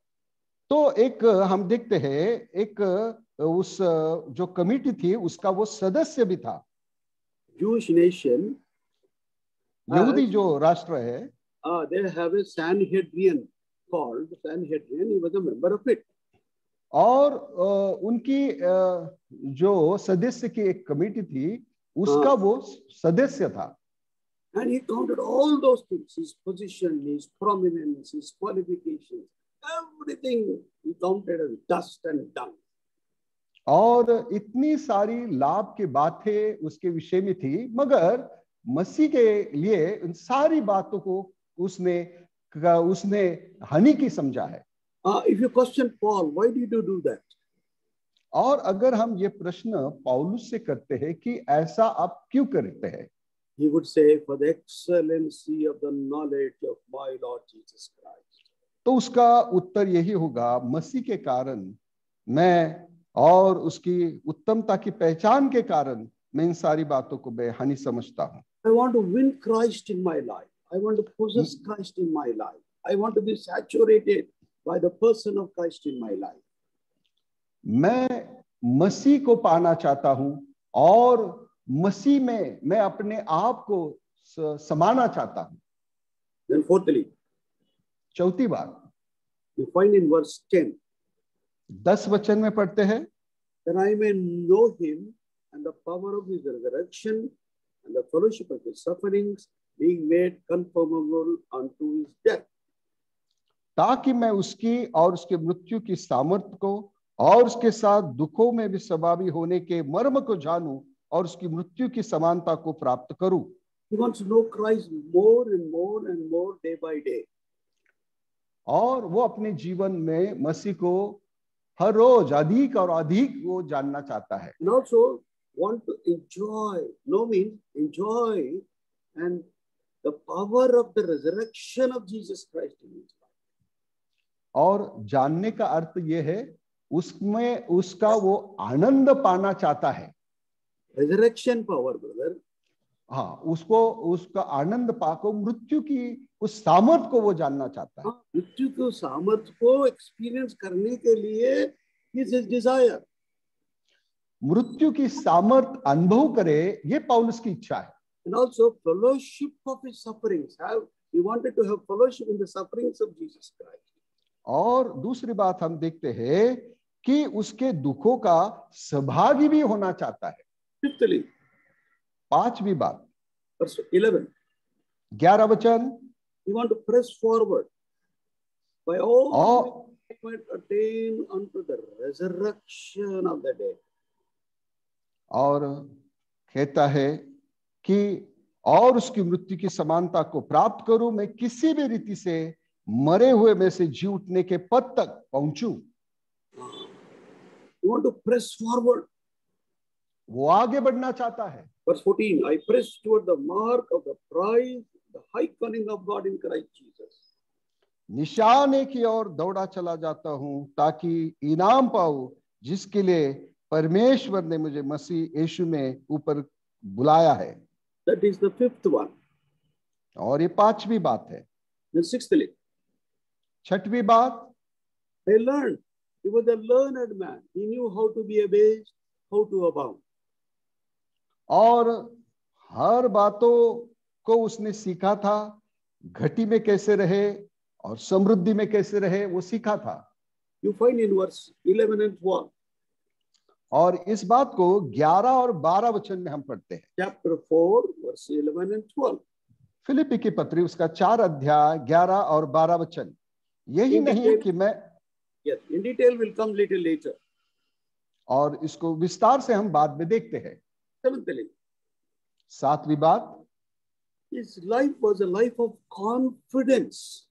तो एक हम देखते हैं एक उस जो कमिटी थी उसका वो सदस्य भी था. Jewish nation, यहूदी जो राष्ट्र है, they have a Sanhedrin called Sanhedrin. He was a member of it. और उनकी जो सदस्य की एक कमेटी थी उसका वो सदस्य था. And he counted all those things, his position, his prominence, his qualifications, everything he counted as dust and dung. और इतनी सारी लाभ की बातें उसके विषय में थी, मगर मसीह के लिए उन सारी बातों को उसने हानि की समझा है. If you question Paul, why did you do that? और अगर हम ये प्रश्न पौलुस से करते हैं कि ऐसा आप क्यों करते हैं, he would say, for the excellency of the knowledge of my Lord Jesus Christ. तो उसका उत्तर यही होगा, मसीह के कारण मैं और उसकी उत्तमता की पहचान के कारण मैं इन सारी बातों को बेहानि समझता हूँ. I want to win Christ in my life. I want to possess Christ in my life. I want to be saturated by the person of Christ in my life. मैं मसीह को पाना चाहता हूँ और मसीह में मैं अपने आप को समाना चाहता हूँ. Then fourthly, चौथी बात you find in verse 10. 10 वचन में पढ़ते हैं, that I may know him and the power of his resurrection and the fellowship of his sufferings, being made conformable unto his death. ताकि मैं उसकी और उसके मृत्यु की सामर्थ्य को और उसके साथ दुखों में भी सहभागी होने के मर्म को जानूं और उसकी मृत्यु की समानता को प्राप्त करूं। He wants to know Christ more and more and more day by day. और वो अपने जीवन में मसीह को हर रोज अधिक और अधिक वो जानना चाहता है। And also want to enjoy, know means enjoy and the power of the resurrection of Jesus Christ in his life. और जानने का अर्थ ये है उसमें उसका वो आनंद पाना चाहता है। Resurrection power, brother. हाँ, उसको उसका आनंद पाको मृत्यु की उस सामर्थ को वो जानना चाहता है। मृत्यु के सामर्थ को एक्सपीरियंस करने के लिए is his desire. मृत्यु की सामर्थ अनुभव करे, ये पौलुस की इच्छा है। And also fellowship of his sufferings. He wanted to have fellowship in the sufferings of Jesus Christ. और दूसरी बात हम देखते हैं कि उसके दुखों का सहभागी भी होना चाहता है। Fifthly, पांचवी बात, verse 11. 11 वचन, He want to press forward by all he might attain unto the resurrection of the dead. और कहता है कि और उसकी मृत्यु की समानता को प्राप्त करूं, मैं किसी भी रीति से मरे हुए में से जी उठने के पद तक पहुंचूं। You want to press forward. वो आगे बढ़ना चाहता है। Verse 14, I press toward the mark of the prize, the high calling of God in Christ Jesus. निशाने की ओर दौड़ा चला जाता हूं ताकि इनाम पाऊं जिसके लिए परमेश्वर ने मुझे मसीह यीशु में ऊपर बुलाया है। That is the fifth one. और ये पांचवी बात है। The sixthly, छठवीं बात, I learned. He was a learned man. He knew how to be abased, how to abound. और हर बातों को उसने सीखा था, घटी में कैसे रहे और समृद्धि में कैसे रहे वो सीखा था। You find in verse 11 and 12. और इस बात को 11 और 12 वचन में हम पढ़ते हैं। Chapter 4, verse 11 and 12. फिलिप्पी की पत्री उसका 4 अध्याय 11 और 12 वचन। यही नहीं कि मैं, Yes, in detail will come little later. और इसको विस्तार से हम बाद में देखते हैं। Seventhly, सातवीं बात, his life was a life of confidence.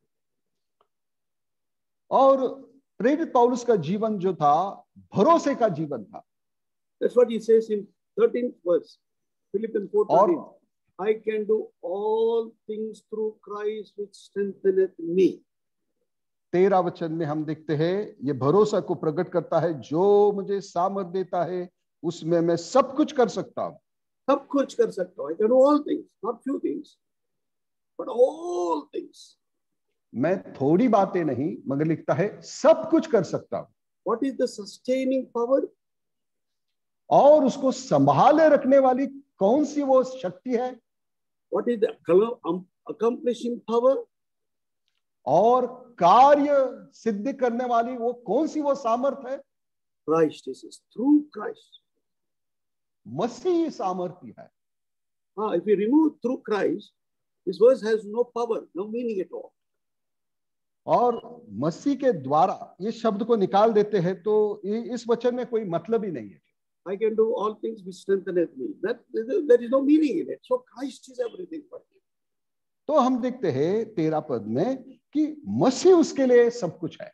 और प्रेरित पौलुस का जीवन जो था भरोसे का जीवन था। That's what he says in 13th verse, Philippians 4:13. I can do all things through Christ which strengtheneth me. 13 वचन में हम देखते हैं ये भरोसा को प्रकट करता है, जो मुझे सामर्थ देता है उसमें मैं सब कुछ कर सकता हूं। सब कुछ कर सकता हूं। I can do all things, not few things, but all things. मैं थोड़ी बातें नहीं, मगर लिखता है सब कुछ कर सकता हूं। What is the sustaining power? और उसको संभाले रखने वाली कौन सी वो शक्ति है? What is the accomplishing power? और कार्य सिद्ध करने वाली वो कौन सी वो सामर्थ है? Christ is through Christ. मसीह सामर्थ्य है। If you remove through Christ, this verse has no power, no meaning at all. और मसीह के द्वारा ये शब्द को निकाल देते हैं तो इस वचन में कोई मतलब ही नहीं है। I can do all things which strengtheneth me. There is no meaning in it. So Christ is everything for me. तो हम देखते हैं 13 पद में कि मसीह उसके लिए सब कुछ है।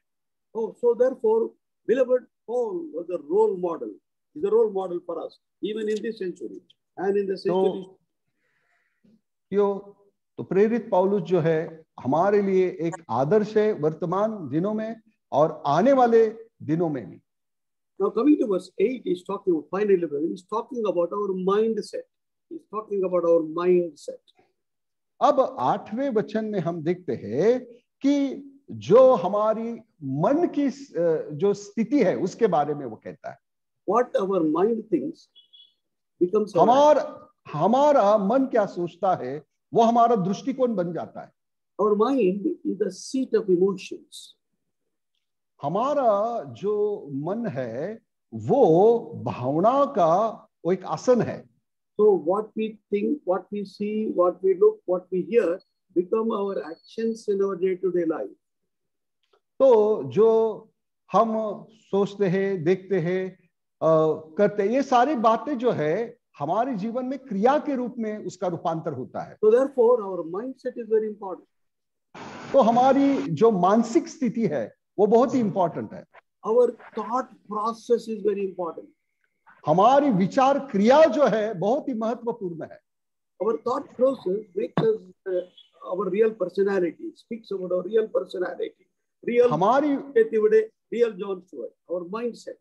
Oh, so therefore, beloved, Paul was a role model. He's a role model for us, even in this century and in the century. तो प्रेरित पौलुस जो है हमारे लिए एक आदर्श है वर्तमान दिनों में और आने वाले दिनों में भी। Now coming to verse 8, he's talking about finally, he's talking about our mindset. He's talking about our mindset. अब 8वें वचन में हम देखते हैं कि जो हमारी मन की जो स्थिति है उसके बारे में वो कहता है। What our mind thinks becomes हमारा मन क्या सोचता है वो हमारा दृष्टिकोण बन जाता है। Our mind is the seat of emotions. हमारा जो मन है वो भावना का वो एक आसन है। So what we think, what we see, what we look, what we hear become our actions in our day-to-day life. तो जो हम सोचते हैं, देखते हैं, करते हैं, ये सारी बातें जो है हमारे जीवन में क्रिया के रूप में उसका रूपांतर होता है। So therefore, our mindset is very important. तो हमारी जो मानसिक स्थिति है वो बहुत ही इंपॉर्टेंट है। Our thought process is very important. हमारी विचार क्रिया जो है बहुत ही महत्वपूर्ण है। Our thought process makes us our real personality, speaks about our real personality, real हमारी creativity, real John Stewart, our mindset.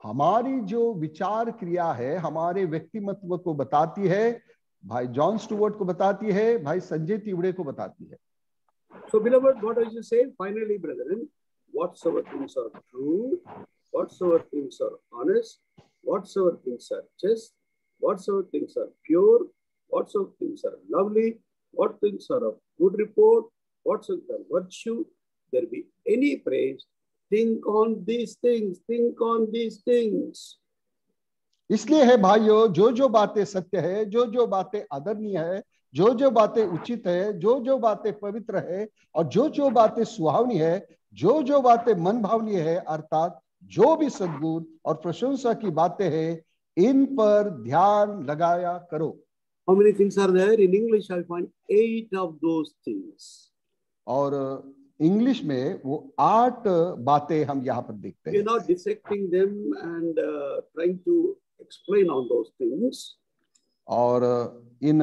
हमारी जो विचार क्रिया है हमारे व्यक्तिमत्व को बताती है, भाई जॉन स्टुअर्ट को बताती है, भाई संजय तिवड़े को बताती है। So beloved, what I just say, finally, brethren, whatsoever things are true, whatsoever things are honest, whatsoever things are just, whatsoever things are pure, whatsoever things are lovely, what things are of good report, whatsoever are virtue, there be any praise, think on these things, think on these things. इसलिए है भाइयों, जो जो बातें सत्य है, जो जो बातें आदरणीय है, जो जो बातें उचित है, जो जो बातें पवित्र है और जो जो बातें सुहावनी है, जो जो बातें मन भावनीय है, अर्थात जो भी सद्गुण और प्रशंसा की बातें हैं, इन पर ध्यान लगाया करो। How many things are there? In English, I find 8 of those things. और इंग्लिश में वो 8 बातें हम यहाँ पर देखते हैं। We are not dissecting them and trying to explain on those things. और इन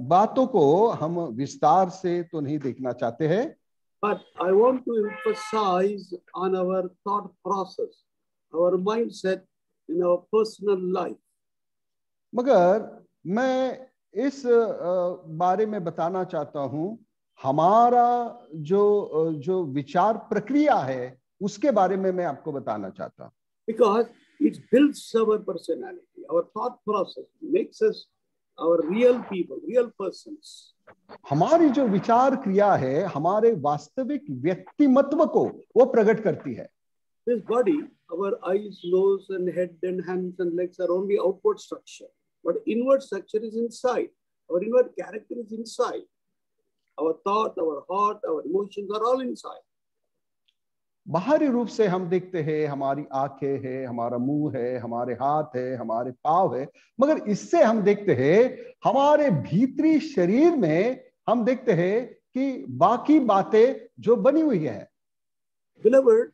बातों को हम विस्तार से तो नहीं देखना चाहते हैं, But I want to emphasize on our thought process, our mindset in our personal life. मगर मैं इस बारे में बताना चाहता हूं, हमारा जो विचार प्रक्रिया है उसके बारे में मैं आपको बताना चाहता हूं। Because it builds our personality, our thought process makes us our real people, real persons. हमारी जो विचार क्रिया है हमारे वास्तविक व्यक्तिमत्व को वो प्रकट करती है। This body, our eyes, nose and head and hands and legs are only outward structure, but inward structure is inside. Our inward character is inside. Our thought, our heart, our emotions are all inside. बाहरी रूप से हम देखते हैं हमारी आंखें है, हमारा मुंह है, हमारे हाथ है, हमारे पाँव है, मगर इससे हम देखते हैं हमारे भीतरी शरीर में हम देखते हैं कि बाकी बातें जो बनी हुई है। Beloved,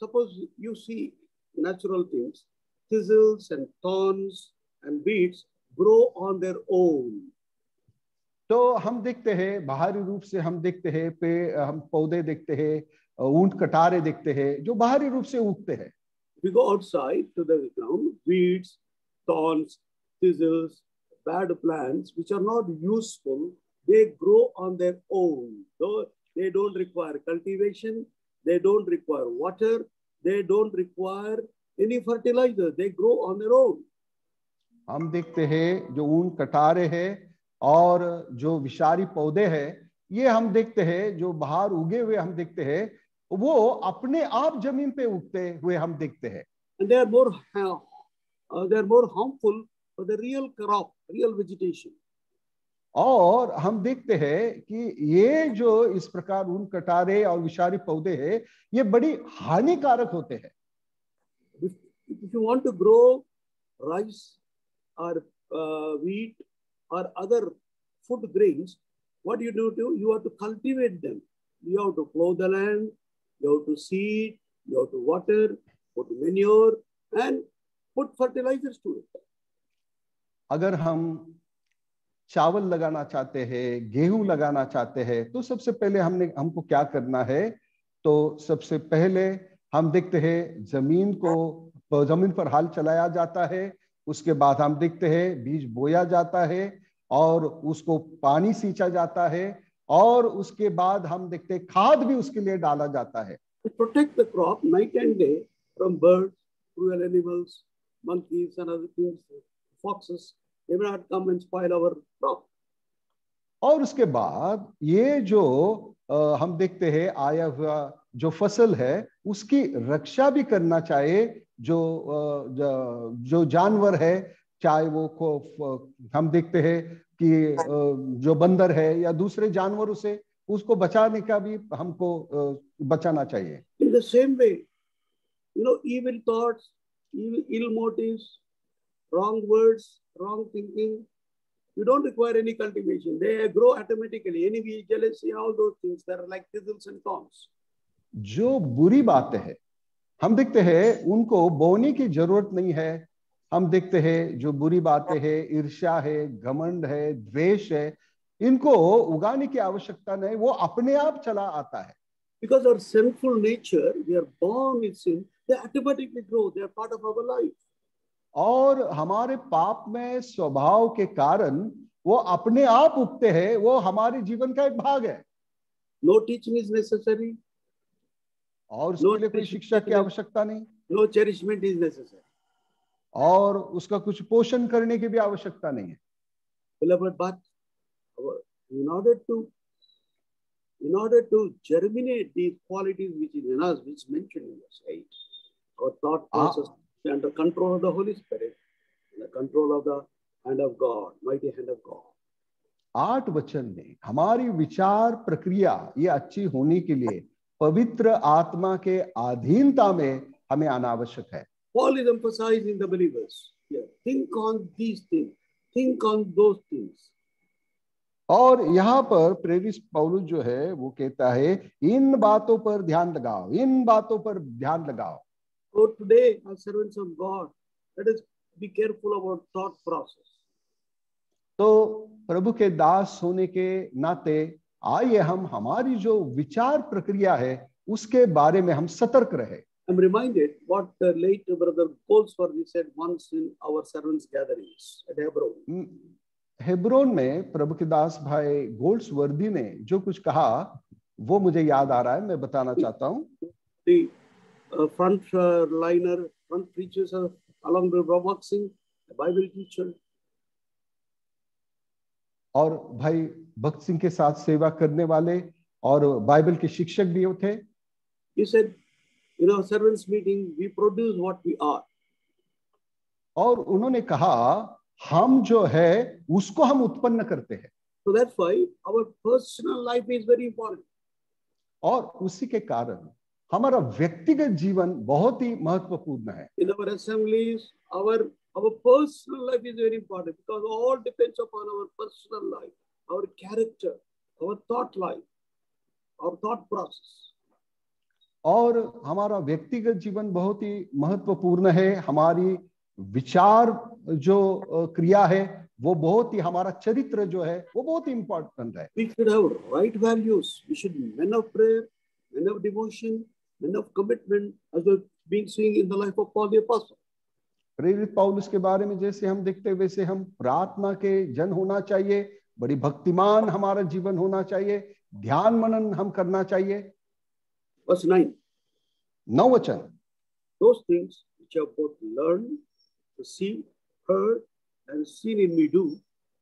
suppose you see natural things, thistles and thorns and weeds grow on their own. तो हम देखते हैं बाहरी रूप से हम देखते हैं हम पौधे देखते हैं, ऊंट कटारे देखते हैं जो बाहरी रूप से उगते हैं। We go outside to the ground, weeds, thorns, thistles, bad plants which are not useful, they grow on their own. Though they don't require cultivation, they don't require water, they don't require any fertilizer, they grow on their own. हम देखते हैं जो ऊंट कटारे हैं और जो विषारी पौधे हैं, ये हम देखते हैं जो बाहर उगे हुए हम देखते हैं, वो अपने आप जमीन पे उगते हुए हम देखते हैं। And they are more harmful for the real crop, real vegetation. और हम देखते हैं कि ये जो इस प्रकार ऊन कटारे और विषारी पौधे हैं, ये बड़ी हानिकारक होते हैं। If you want to grow rice or wheat or other food grains, what you do? You have to cultivate them. You have to plow the land, you have to seed, you have to water, put manure and put fertilizers to it. अगर हम चावल लगाना चाहते हैं, गेहूं लगाना चाहते हैं, तो सबसे पहले हमको क्या करना है? तो सबसे पहले हम देखते हैं जमीन पर हाल चलाया जाता है, उसके बाद हम देखते हैं बीज बोया जाता है और उसको पानी सींचा जाता है और उसके बाद हम देखते हैं खाद भी उसके लिए डाला जाता है। To protect the crop night and day from birds, cruel animals, monkeys and other things, foxes, they will not come and spoil our crop. और उसके बाद ये जो हम देखते हैं आया हुआ जो फसल है उसकी रक्षा भी करना चाहिए। जो जानवर है, चाहे वो हम देखते हैं कि जो बंदर है या दूसरे जानवरों से, उसको बचाने का भी हमको बचाना चाहिए। In the same way, evil thoughts, ill motives, wrong words, wrong thinking. You don't require any cultivation. They grow automatically. Envy, jealousy, all those things that are like thistles and thorns. जो बुरी बातें हैं हम देखते हैं उनको बोने की जरूरत नहीं है। हम देखते हैं जो बुरी बातें हैं, ईर्ष्या है, घमंड है, द्वेष है, इनको उगाने की आवश्यकता नहीं, वो अपने आप चला आता है। Because our sinful nature, we are born with sin, they automatically grow. They are part of our life. और हमारे पाप में स्वभाव के कारण वो अपने आप उगते हैं, वो हमारे जीवन का एक भाग है। No teaching is necessary. और उसके लिए कोई शिक्षा की आवश्यकता नहीं। No cherishment is necessary. और उसका कुछ पोषण करने की भी आवश्यकता नहीं है। Beloved, but in order to germinate these qualities which is in us, which is mentioned in verse 8, our thought process under control of the Holy Spirit, the control of the hand of God, mighty hand of God. 8 वचन में हमारी विचार प्रक्रिया ये अच्छी होने के लिए पवित्र आत्मा के अधीनता में हमें आना आवश्यक है। Paul is emphasizing the believers. Yeah, think on these things, think on those things. और यहाँ पर प्रेरित पौलुस जो है वो कहता है इन बातों पर ध्यान लगाओ, इन बातों पर ध्यान लगाओ। So today, as servants of God, let us be careful about thought process. तो प्रभु के दास होने के नाते आइए हम हमारी जो विचार प्रक्रिया है उसके बारे में हम सतर्क रहे। I'm reminded what the late brother Goldsworthy said once in our servants gatherings at Hebron. Hebron में प्रभु के दास भाई गोल्ड्सवर्दी ने जो कुछ कहा वो मुझे याद आ रहा है, मैं बताना चाहता हूँ। The front liner, front preachers along with Rob Singh, the Bible teacher. और भाई भक्त सिंह के साथ सेवा करने वाले और बाइबल के शिक्षक भी थे। He said, in our servants meeting, we produce what we are. और उन्होंने कहा हम जो है उसको हम उत्पन्न करते हैं। So that's why our personal life is very important. और उसी के कारण हमारा व्यक्तिगत जीवन बहुत ही महत्वपूर्ण है। In our assemblies, our personal life is very important because all depends upon our personal life, our character, our thought life, our thought process. और हमारा व्यक्तिगत जीवन बहुत ही महत्वपूर्ण है। हमारी विचार जो क्रिया है वो बहुत ही, हमारा चरित्र जो है वो बहुत ही इंपॉर्टेंट है। We should have right values. We should be men of prayer, men of devotion, men of commitment, as we've been seeing in the life of Paul the Apostle. प्रेरित पौलुस के बारे में जैसे हम देखते हैं वैसे हम प्रार्थना के जन होना चाहिए, बड़ी भक्तिमान हमारा जीवन होना चाहिए, ध्यान मनन हम करना चाहिए। Verse 9. 9 वचन, Those things which you have both learned, received, heard, and seen in me do,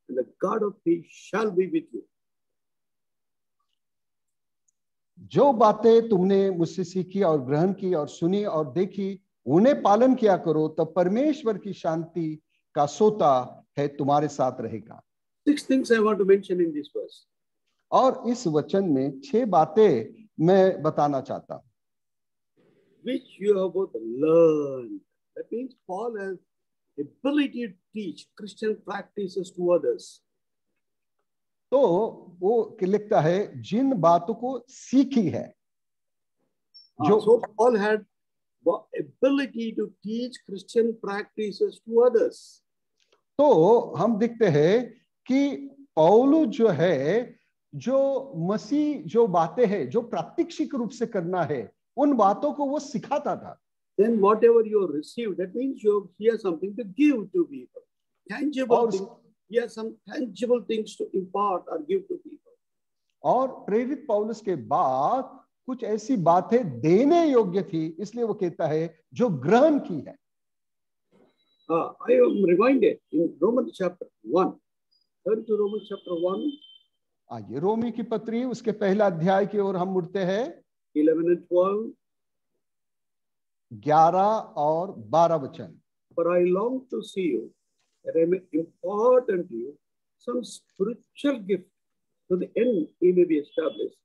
and the God of peace shall be with you. जो बातें तुमने मुझसे सीखी और ग्रहण की और सुनी और देखी उन्हें पालन किया करो, तब परमेश्वर की शांति का सोता है तुम्हारे साथ रहेगा। 6 things I want to mention in this verse. और इस वचन में 6 बातें मैं बताना चाहता हूं। Which you have both learned. That means Paul has ability to teach Christian practices to others. तो वो लिखता है जिन बातों को सीखी है। So Paul had the ability to teach Christian practices to others. तो हम देखते हैं कि पौलुस जो है, जो मसीह जो बातें हैं जो प्रात्यक्षिक रूप से करना है उन बातों को वो सिखाता था। Then whatever you received, that means you have something to give to people. Tangible things. He has some tangible things to impart or give to people. और प्रेरित पौलुस के बाद कुछ ऐसी बातें देने योग्य थी, इसलिए वो कहता है जो ग्रहण की है। I am reminded in Romans chapter 1. Turn to Romans chapter 1. आइए रोमी की पत्री उसके पहला अध्याय की ओर हम मुड़ते हैं। 11 and 12. 11 और 12 वचन। For I long to see you, that I may impart unto you some spiritual gift, to the end he may be established.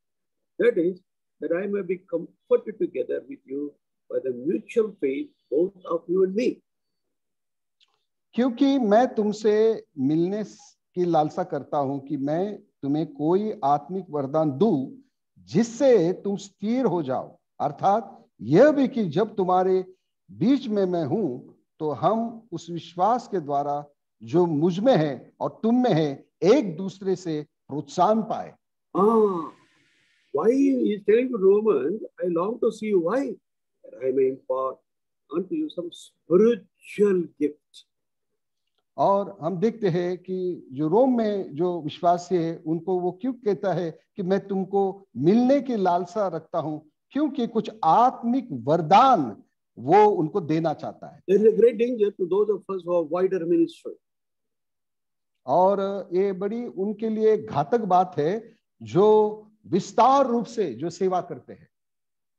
That is, that I may be comforted together with you by the mutual faith both of you and me. क्योंकि मैं तुमसे मिलने की लालसा करता हूं कि मैं तुम्हें कोई आत्मिक वरदान दूं जिससे तुम स्थिर हो जाओ, अर्थात यह भी कि जब तुम्हारे बीच में मैं हूं तो हम उस विश्वास के द्वारा जो मुझ में है और तुम में है एक दूसरे से प्रोत्साहन पाए। Why he is telling to Romans, I long to see you. Why? That I may impart unto you some spiritual gift. और हम देखते हैं कि जो रोम में जो विश्वासी है उनको वो क्यों कहता है कि मैं तुमको मिलने की लालसा रखता हूं, क्योंकि कुछ आत्मिक वरदान वो उनको देना चाहता है। There is a great danger to those of us who have wider ministry. और ये बड़ी उनके लिए घातक बात है जो विस्तार रूप से जो सेवा करते हैं।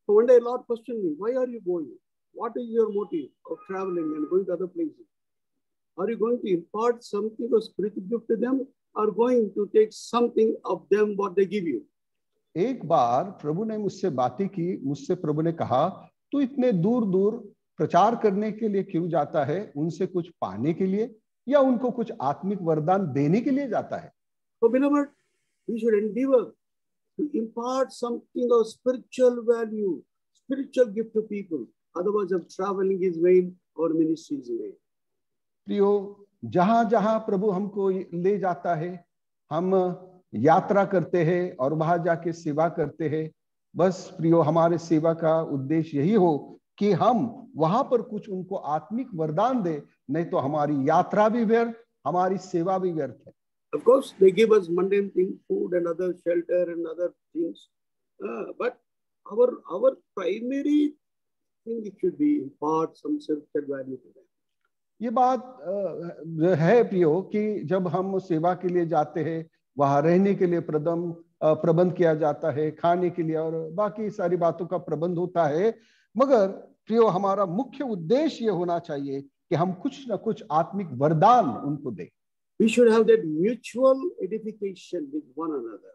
So one day Lord questioned me, why are you going? What is your motive of traveling and going to other places? Are you going to impart something of spiritual gift to them, or going to take something of them what they give you? एक बार प्रभु ने मुझसे बातें की, मुझसे प्रभु ने कहा तू इतने दूर दूर प्रचार करने के लिए क्यों जाता है, उनसे कुछ पाने के लिए या उनको कुछ आत्मिक वरदान देने के लिए जाता है? So beloved, we should endeavor to impart something of spiritual value, spiritual gift to people. Otherwise, if traveling is vain, our ministry is vain. प्रियो, जहां जहां प्रभु हमको ले जाता है हम यात्रा करते हैं और वहां जाके सेवा करते हैं। बस प्रियो, हमारे सेवा का उद्देश्य यही हो कि हम वहां पर कुछ उनको आत्मिक वरदान दे, नहीं तो हमारी यात्रा भी व्यर्थ, हमारी सेवा भी व्यर्थ है। Of course, they give us mundane things, food and other shelter and other things, but our primary thing it should be impart some spiritual value to them. ये बात है प्रियो कि जब हम सेवा के लिए जाते हैं वहां रहने के लिए प्रबंध किया जाता है, खाने के लिए और बाकी सारी बातों का प्रबंध होता है, मगर प्रियो हमारा मुख्य उद्देश्य ये होना चाहिए कि हम कुछ ना कुछ आत्मिक वरदान उनको दें। We should have that mutual edification with one another.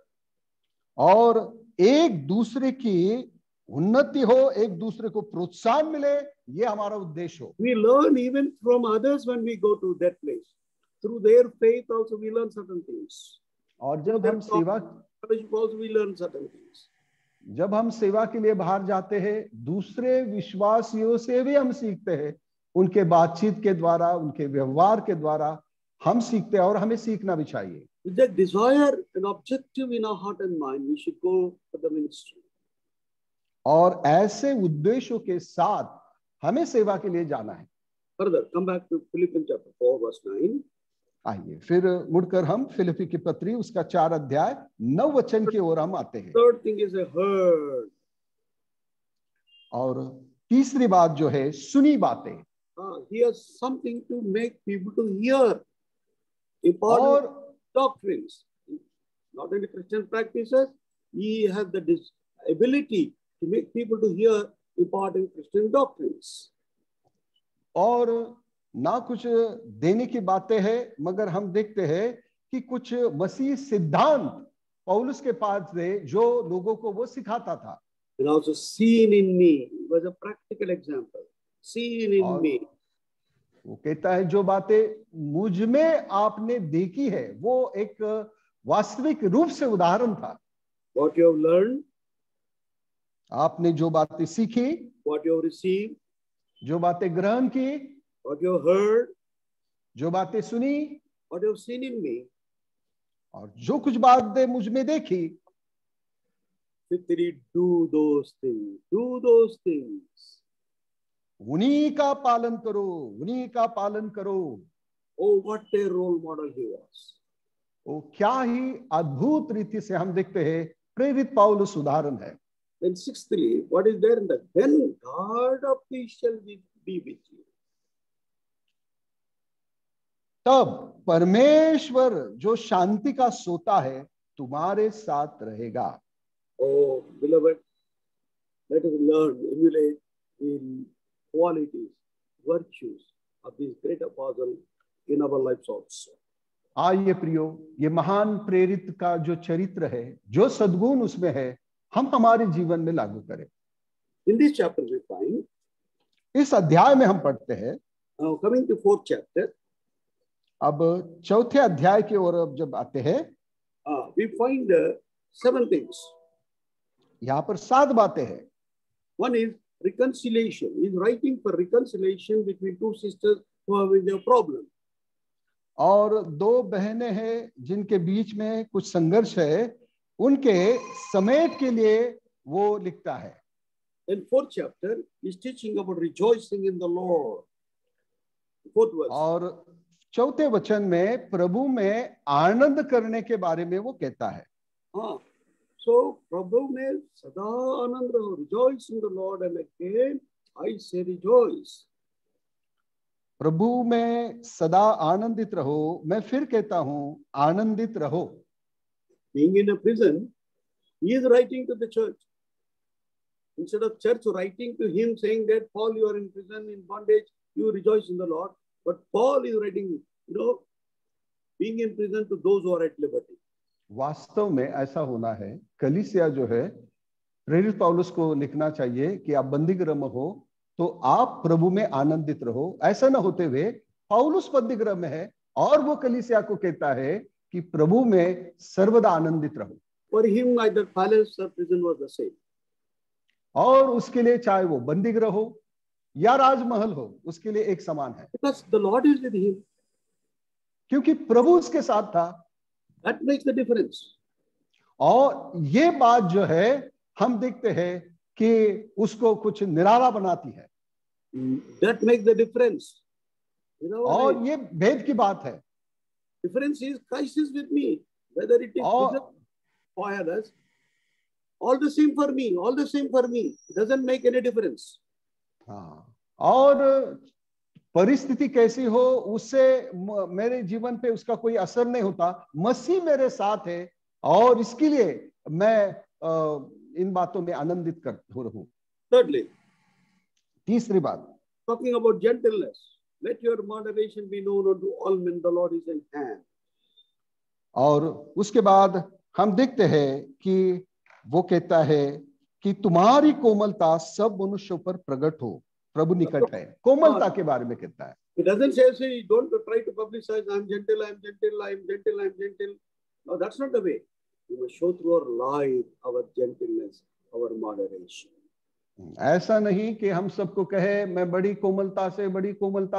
और एक दूसरे की उन्नति हो, एक दूसरे को प्रोत्साहन मिले, ये हमारा उद्देश्य हो। We learn even from others when we go to that place. Through their faith also we learn certain things. और जब हम सेवा also we learn certain things. जब हम सेवा के लिए बाहर जाते हैं, दूसरे विश्वासियों से भी हम सीखते हैं, उनके बातचीत के द्वारा, उनके व्यवहार के द्वारा हम सीखते हैं और हमें सीखना भी चाहिए। With that desire and objective in our heart and mind, we should go for the ministry. और ऐसे उद्देश्यों के साथ हमें सेवा के लिए जाना है। Further, come back to Philippians chapter 4 verse 9. आइए फिर मुड़कर हम फिलिप्पी की पत्री उसका 4 अध्याय 9 वचन की ओर हम आते हैं। Third thing is a heard. और तीसरी बात जो है सुनी बातें। He has something to make people to hear. Important doctrines, not only Christian practices. He has the ability to make people to hear important Christian doctrines. और ना कुछ देने की बातें हैं, मगर हम देखते हैं कि कुछ मसीह सिद्धांत पौलुस के पास थे जो लोगों को वो सिखाता था। And also seen in me was a practical example. Seen in me. वो कहता है जो बातें मुझ में आपने देखी है वो एक वास्तविक रूप से उदाहरण था। What you have learned, आपने जो बातें सीखी, what you have received, जो बातें ग्रहण की, what you have heard, जो बातें सुनी, what you have seen in me, और जो कुछ बातें मुझ में देखी, do those things. Do those things. उन्हीं का पालन करो, उन्हीं का पालन करो। Oh, what a role model he was. वो क्या ही अद्भुत रीति से हम देखते हैं प्रेरित पौलुस उदाहरण है। Then sixthly, what is there in that? Then God of peace shall be with you. तब परमेश्वर जो शांति का सोता है तुम्हारे साथ रहेगा। Oh, beloved, let us learn, emulate in qualities, virtues of this great apostle in our lives also. आइए प्रियो, ये महान प्रेरित का जो चरित्र है, जो सद्गुण उसमें है, हम हमारे जीवन में लागू करें। In this chapter we find, इस अध्याय में हम पढ़ते हैं, coming to 4th chapter, अब चौथे अध्याय की ओर अब जब आते हैं, we find 7 things. यहाँ पर 7 बातें हैं. One is reconciliation. He is writing for reconciliation between two sisters who are having a problem. और 2 बहनें हैं जिनके बीच में कुछ संघर्ष है, उनके समेट के लिए वो लिखता है. In 4th chapter, he is teaching about rejoicing in the Lord. 4th verse. और चौथे वचन में प्रभु में आनंद करने के बारे में वो कहता है. हाँ, so प्रभु में सदा आनंद रहो, rejoice in the Lord, and again I say rejoice. प्रभु में सदा आनंदित रहो, मैं फिर कहता हूं आनंदित रहो. Being in a prison, he is writing to the church. Instead of church writing to him saying that Paul, you are in prison, in bondage, you rejoice in the Lord. But Paul is writing, being in prison to those who are at liberty. वास्तव में ऐसा होना है. कलीसिया जो है, प्रेरित पौलुस को लिखना चाहिए कि आप बंदीगृह में हो तो आप प्रभु में आनंदित रहो. ऐसा ना होते हुए पौलुस बंदीगृह में है और वो कलीसिया को कहता है कि प्रभु में सर्वदा आनंदित रहो. For him, either palace or prison was the same. और उसके लिए चाहे वो बंदीगृह हो या राजमहल हो, उसके लिए एक समान है. Because the Lord is with him. क्योंकि प्रभु उसके साथ था. That makes the difference. और ये बात जो है हम देखते हैं कि उसको कुछ निराला बनाती है. That makes the difference. और ये भेद की बात है. Difference is Christ is with me. Whether it is for others, all the same for me, all the same for me. It doesn't make any difference. हाँ, और परिस्थिति कैसी हो उससे मेरे जीवन पे उसका कोई असर नहीं होता. मसीह मेरे साथ है और इसके लिए मैं इन बातों में आनंदित हो रहा हूं. Thirdly, तीसरी बात, talking about gentleness. Let your moderation be known unto all men. The Lord is in hand. और उसके बाद हम देखते हैं कि वो कहता है कि तुम्हारी कोमलता सब मनुष्यों पर प्रकट हो, प्रभु निकट है. कोमलता के बारे में कहता है. It doesn't say don't try to publicize, I'm gentle, I'm gentle, I'm gentle, I'm gentle. No, that's not the way. We must show through our life our gentleness, our moderation. ऐसा नहीं कि हम सबको कहे मैं बड़ी कोमलता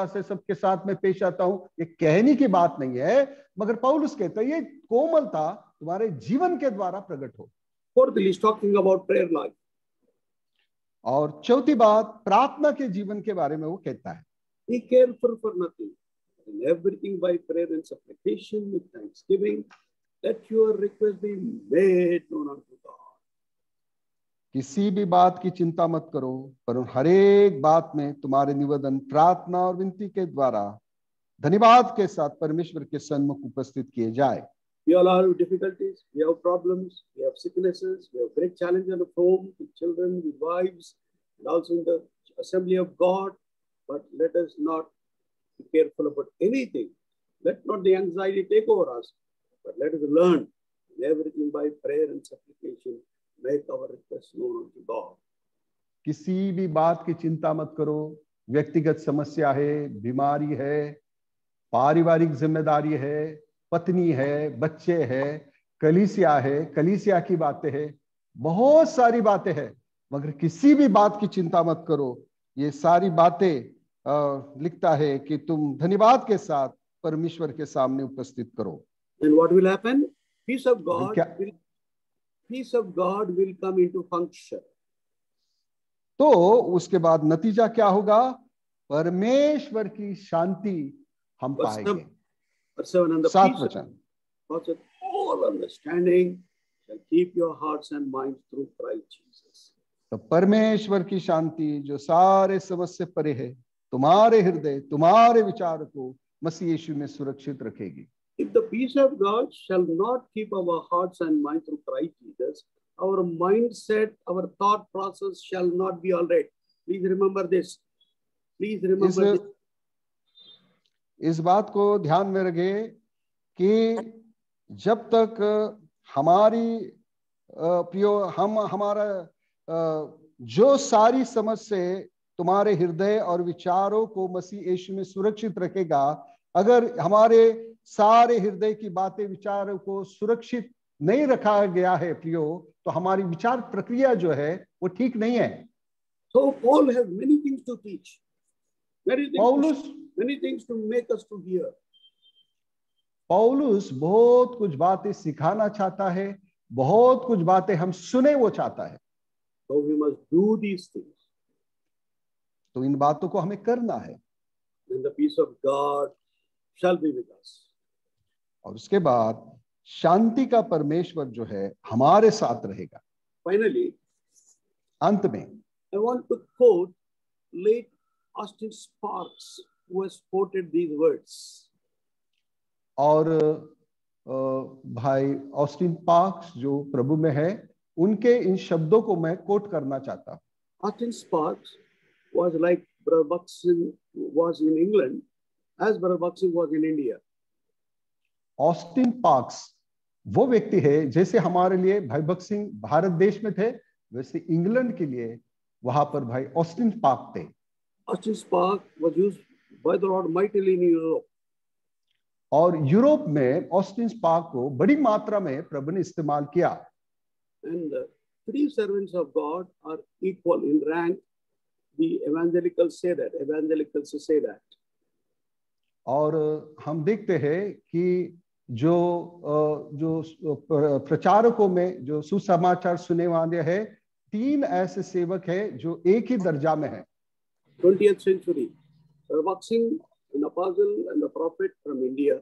से सबके साथ में पेश आता हूं. ये कहने की बात नहीं है, मगर पौलुस कहता है ये कोमलता तुम्हारे जीवन के द्वारा प्रकट हो. Fourthly, he's talking about prayer life. और चौथी बात, प्रार्थना के जीवन के बारे में वो कहता है. Be careful for nothing, in everything by prayer and supplication with thanksgiving, let your request be made known unto God. किसी भी बात की चिंता मत करो, पर हर एक बात में तुम्हारे निवेदन प्रार्थना और विनती के द्वारा धन्यवाद के साथ परमेश्वर के सन्मुख उपस्थित किए जाए. We all have difficulties, we have problems, we have sicknesses, we have great challenges at home, with children, with wives, and also in the assembly of God. But let us not be careful about anything. Let not the anxiety take over us, but let us learn in everything by prayer and supplication, make our requests known unto God. किसी भी बात की चिंता मत करो. व्यक्तिगत समस्या है, बीमारी है, पारिवारिक जिम्मेदारी है, पत्नी है, बच्चे है, कलीसिया है, कलीसिया की बातें है, बहुत सारी बातें हैं, मगर किसी भी बात की चिंता मत करो. ये सारी बातें लिखता है कि तुम धन्यवाद के साथ परमेश्वर के सामने उपस्थित करो. And what will happen? Peace of God will come into function. तो उसके बाद नतीजा क्या होगा? परमेश्वर की शांति हम पाएंगे. 7 वचन, all understanding shall keep your hearts and minds through Christ Jesus. तो परमेश्वर की शांति जो सारे समझ से परे है, तुम्हारे हृदय, तुम्हारे विचार को मसीह यीशु में सुरक्षित रखेगी. If the peace of God shall not keep our hearts and minds through Christ Jesus, our mindset, our thought process shall not be all right. Please remember this. Please remember this. इस बात को ध्यान में रखें कि जब तक हमारा जो सारी समझ से तुम्हारे हृदय और विचारों को मसीह यीशु में सुरक्षित रखेगा, अगर हमारे सारे हृदय की बातें विचारों को सुरक्षित नहीं रखा गया है प्रियो, तो हमारी विचार प्रक्रिया जो है वो ठीक नहीं है। So Paul has many things to teach, पौलुस many things to make us to hear. पौलुस बहुत कुछ बातें सिखाना चाहता है, बहुत कुछ बातें हम सुने वो चाहता है। So we must do these things. तो इन बातों को हमें करना है। Then the peace of God shall be with us. और उसके बाद शांति का परमेश्वर जो है हमारे साथ रहेगा। Finally, अंत में I want to quote late Austin Sparks, who has quoted these words. और भाई ऑस्टिन पार्क्स जो प्रभु में है, उनके इन शब्दों को मैं कोट करना चाहता हूँ। Austin Sparks was like Brother Buxton was in England, as Brother Buxton was in India. Austin parks वो व्यक्ति है जैसे हमारे लिए भाई भक्त सिंह भारत देश में थे, वैसे इंग्लैंड के लिए वहां पर भाई ऑस्टिन पार्क थे। Austin Sparks was used by the Lord mightily in Europe. और यूरोप में ऑस्टिन पार्क को बड़ी मात्रा में प्रभु ने इस्तेमाल किया। And the three servants of God are equal in rank. The evangelicals say that. Evangelicals say that. और हम देखते हैं कि जो प्रचारकों में जो सुसमाचार सुने वाले हैं, तीन ऐसे सेवक हैं जो एक ही दर्जा में हैं। 20th century, Bhakt Singh, an apostle and a prophet from India.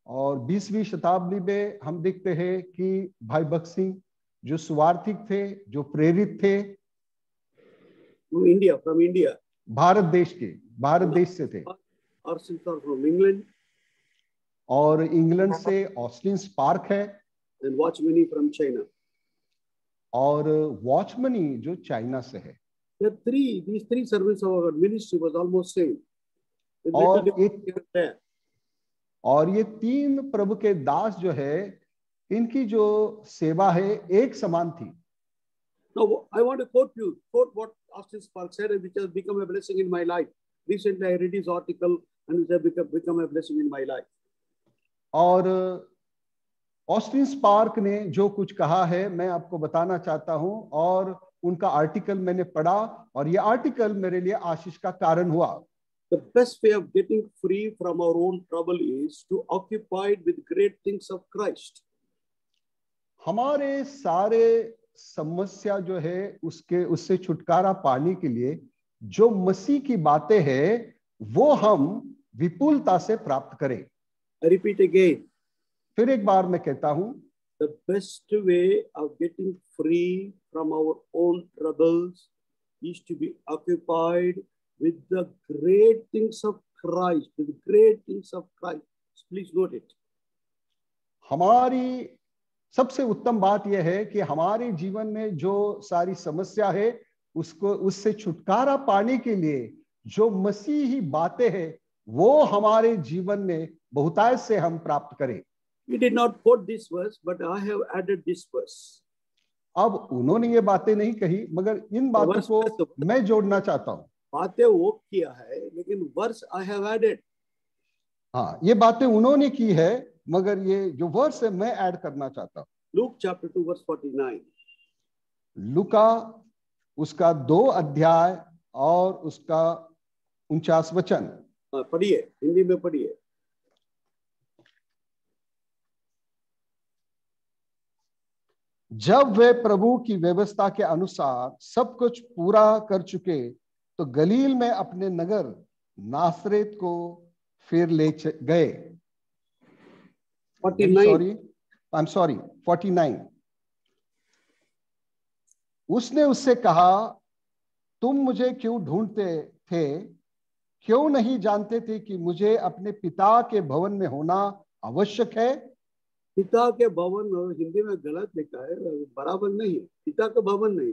और 20वीं शताब्दी में हम देखते हैं कि भाई भक्त सिंह जो सुवार्थिक थे, जो प्रेरित थे, from India, भारत देश से थे। Austin from England, और इंग्लैंड से ऑस्टिन स्पार्क है, and Watchmani from China. और वॉचमनी जो चाइना से है। These three servants of our ministry was almost same. और ये तीन प्रभु के दास जो है, इनकी जो सेवा है एक समान थी। Now I want to quote what Austin Sparks said, which has become a blessing in my life. Recently I read his article and it has become a blessing in my life. और Austin spark ने जो कुछ कहा है मैं आपको बताना चाहता हूं, और उनका आर्टिकल मैंने पढ़ा और ये आर्टिकल मेरे लिए आशीष का कारण हुआ। The best way of getting free from our own trouble is to occupy with great things of Christ. हमारे सारे समस्या जो है उससे छुटकारा पाने के लिए जो मसीह की बातें हैं वो हम विपुलता से प्राप्त करें। I repeat again. फिर एक बार मैं कहता हूं, the best way of getting free from our own troubles is to be occupied with the great things of Christ, with the great things of Christ. Please note it. हमारी सबसे उत्तम बात यह है कि हमारे जीवन में जो सारी समस्या है उससे छुटकारा पाने के लिए जो मसीही बातें हैं वो हमारे जीवन में बहुतायत से हम प्राप्त करें। We did not quote this verse, but I have added this verse. अब उन्होंने ये बातें नहीं कही, मगर इन बातों को मैं जोड़ना चाहता हूँ। बातें वो किया है, लेकिन वर्स I have added. हाँ, ये बातें उन्होंने की है, मगर ये जो वर्स है मैं ऐड करना चाहता हूँ। Luke chapter 2 verse 49. लूका उसका 2 अध्याय और उसका 49 वचन। पढ़िए, हिंदी में पढ़िए। जब वे प्रभु की व्यवस्था के अनुसार सब कुछ पूरा कर चुके तो गलील में अपने नगर नासरेत को फिर ले गए। 49। उसने उससे कहा, तुम मुझे क्यों ढूंढते थे? क्यों नहीं जानते थे कि मुझे अपने पिता के भवन में होना आवश्यक है? पिता के भवन, हिंदी में गलत लिखा है, बराबर नहीं, पिता का भवन नहीं,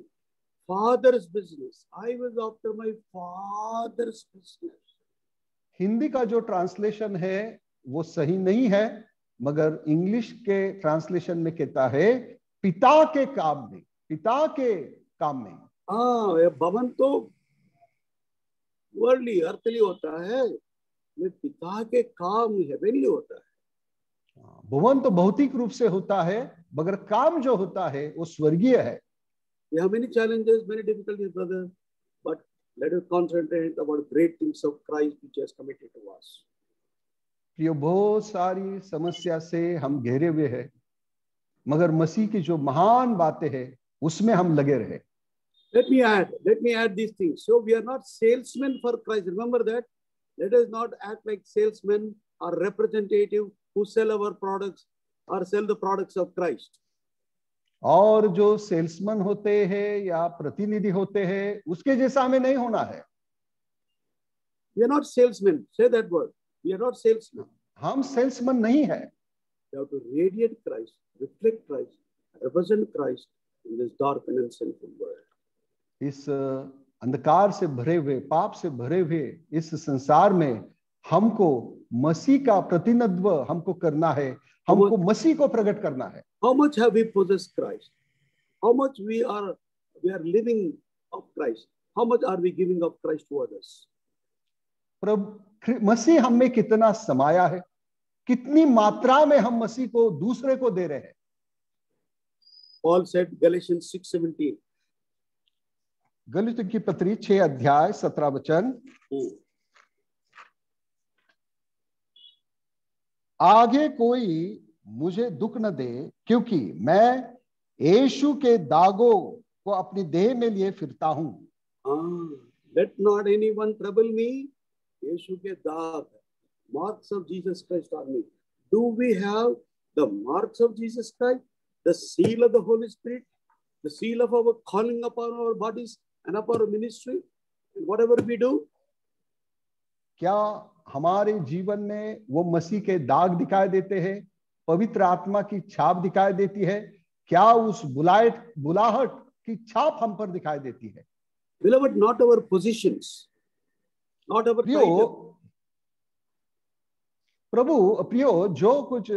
father's business. I was after my father's business. Hindi का जो ट्रांसलेशन है वो सही नहीं है, मगर इंग्लिश के ट्रांसलेशन में कहता है पिता के काम में, पिता के काम में। हाँ, ये भवन तो वर्ल्डली, अर्थली होता है, में पिता के काम हेवनली होता है। भुवन तो भौतिक रूप से होता है, मगर काम जो होता है वो स्वर्गीय है। We have many challenges, many difficulties, brother, but let us concentrate about great things of Christ which has committed to us. प्रियो, बहुत सारी समस्या से हम घेरे हुए हैं, मगर मसीह की जो महान बातें हैं उसमें हम लगे रहे। Let me add these things. So we are not salesmen for Christ. Remember that. Let us not act like salesmen or representative who sell our products or sell the products of Christ. और जो salesman होते हैं या प्रतिनिधि होते हैं उसके जैसा हमें नहीं होना है। We are not salesmen. Say that word. We are not salesmen. हम सेल्समैन नहीं है। We have to radiate Christ, reflect Christ, represent Christ in this dark and sinful world. इस अंधकार से भरे हुए, पाप से भरे हुए इस संसार में हमको मसीह का प्रतिनिधित्व हमको करना है, हमको मसीह को प्रकट करना है। How much have we possessed Christ? How much we are living of Christ? How much are we giving of Christ to others? प्रभु मसीह हम में कितना समाया है, कितनी मात्रा में हम मसीह को दूसरे को दे रहे हैं। Paul said Galatians 6:17. गलातियों की पत्री 6 अध्याय 17 वचन, आगे कोई मुझे दुख न दे, क्योंकि मैं यीशु के दागों को अपनी देह में लिए फिरता हूं। Let not anyone trouble me. यीशु के दाग, marks of Jesus Christ on me. Do we have the marks of Jesus Christ, the seal of the Holy Spirit, the seal of our calling upon our bodies and upon our ministry, and whatever we do? क्या हमारे जीवन में वो मसीह के दाग दिखाई देते हैं, पवित्र आत्मा की छाप दिखाई देती है? क्या उस बुलाहट की छाप हम पर दिखाई देती है? Beloved, not our positions, not our title. प्रभु प्रियो, जो कुछ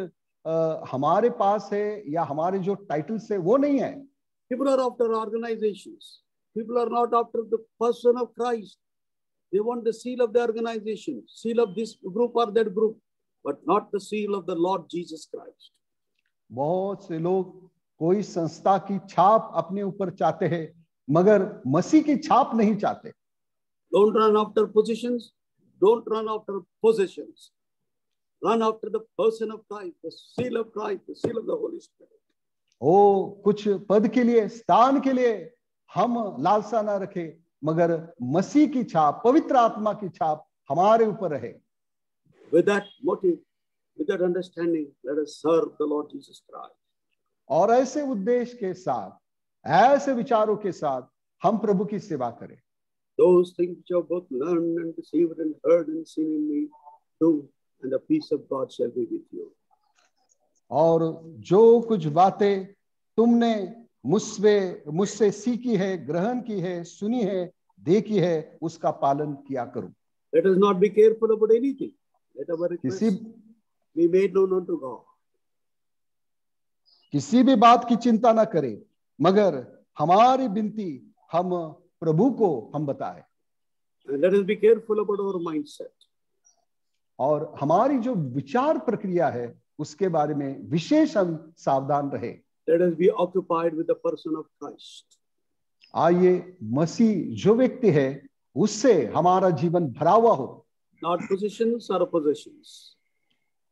हमारे पास है या हमारे जो टाइटल्स है वो नहीं है। People are after organizations. People are not after the person of Christ. They want the seal of the organization, seal of this group or that group, but not the seal of the Lord Jesus Christ. बहुत से लोग कोई संस्था की छाप अपने ऊपर चाहते हैं, मगर मसीह की छाप नहीं चाहते। Don't run after positions. Don't run after possessions. Run after the person of Christ, the seal of Christ, the seal of the Holy Spirit. ओ कुछ पद के लिए, स्थान के लिए हम लालसा ना रखे, मगर मसीह की छाप, पवित्र आत्मा की छाप हमारे ऊपर रहे। With that motive, with that understanding, let us serve the Lord Jesus Christ. और ऐसे उद्देश्य के साथ, ऐसे विचारों के साथ हम प्रभु की सेवा करें। Those things which you have both learned and received and heard and seen in me, do, and the peace of God shall be with you. और जो कुछ बातें तुमने मुझसे सीखी है, ग्रहण की है, सुनी है, देखी है, उसका पालन किया करो। Let us not be careful about anything. Let our requests be made known unto God. किसी भी बात की चिंता ना करें, मगर हमारी विनती हम प्रभु को हम बताएं। And let us be careful about our mindset. और हमारी जो विचार प्रक्रिया है उसके बारे में विशेष हम सावधान रहे। Let us be occupied with the person of Christ. आइए मसीह जो व्यक्ति है उससे हमारा जीवन भरा हुआ हो। Not positions or possessions.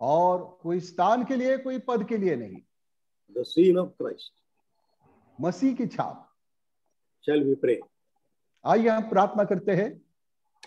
और कोई स्थान के लिए, कोई पद के लिए नहीं। The seal of Christ. मसीह की छाप। Shall we pray? आइए हम प्रार्थना करते हैं।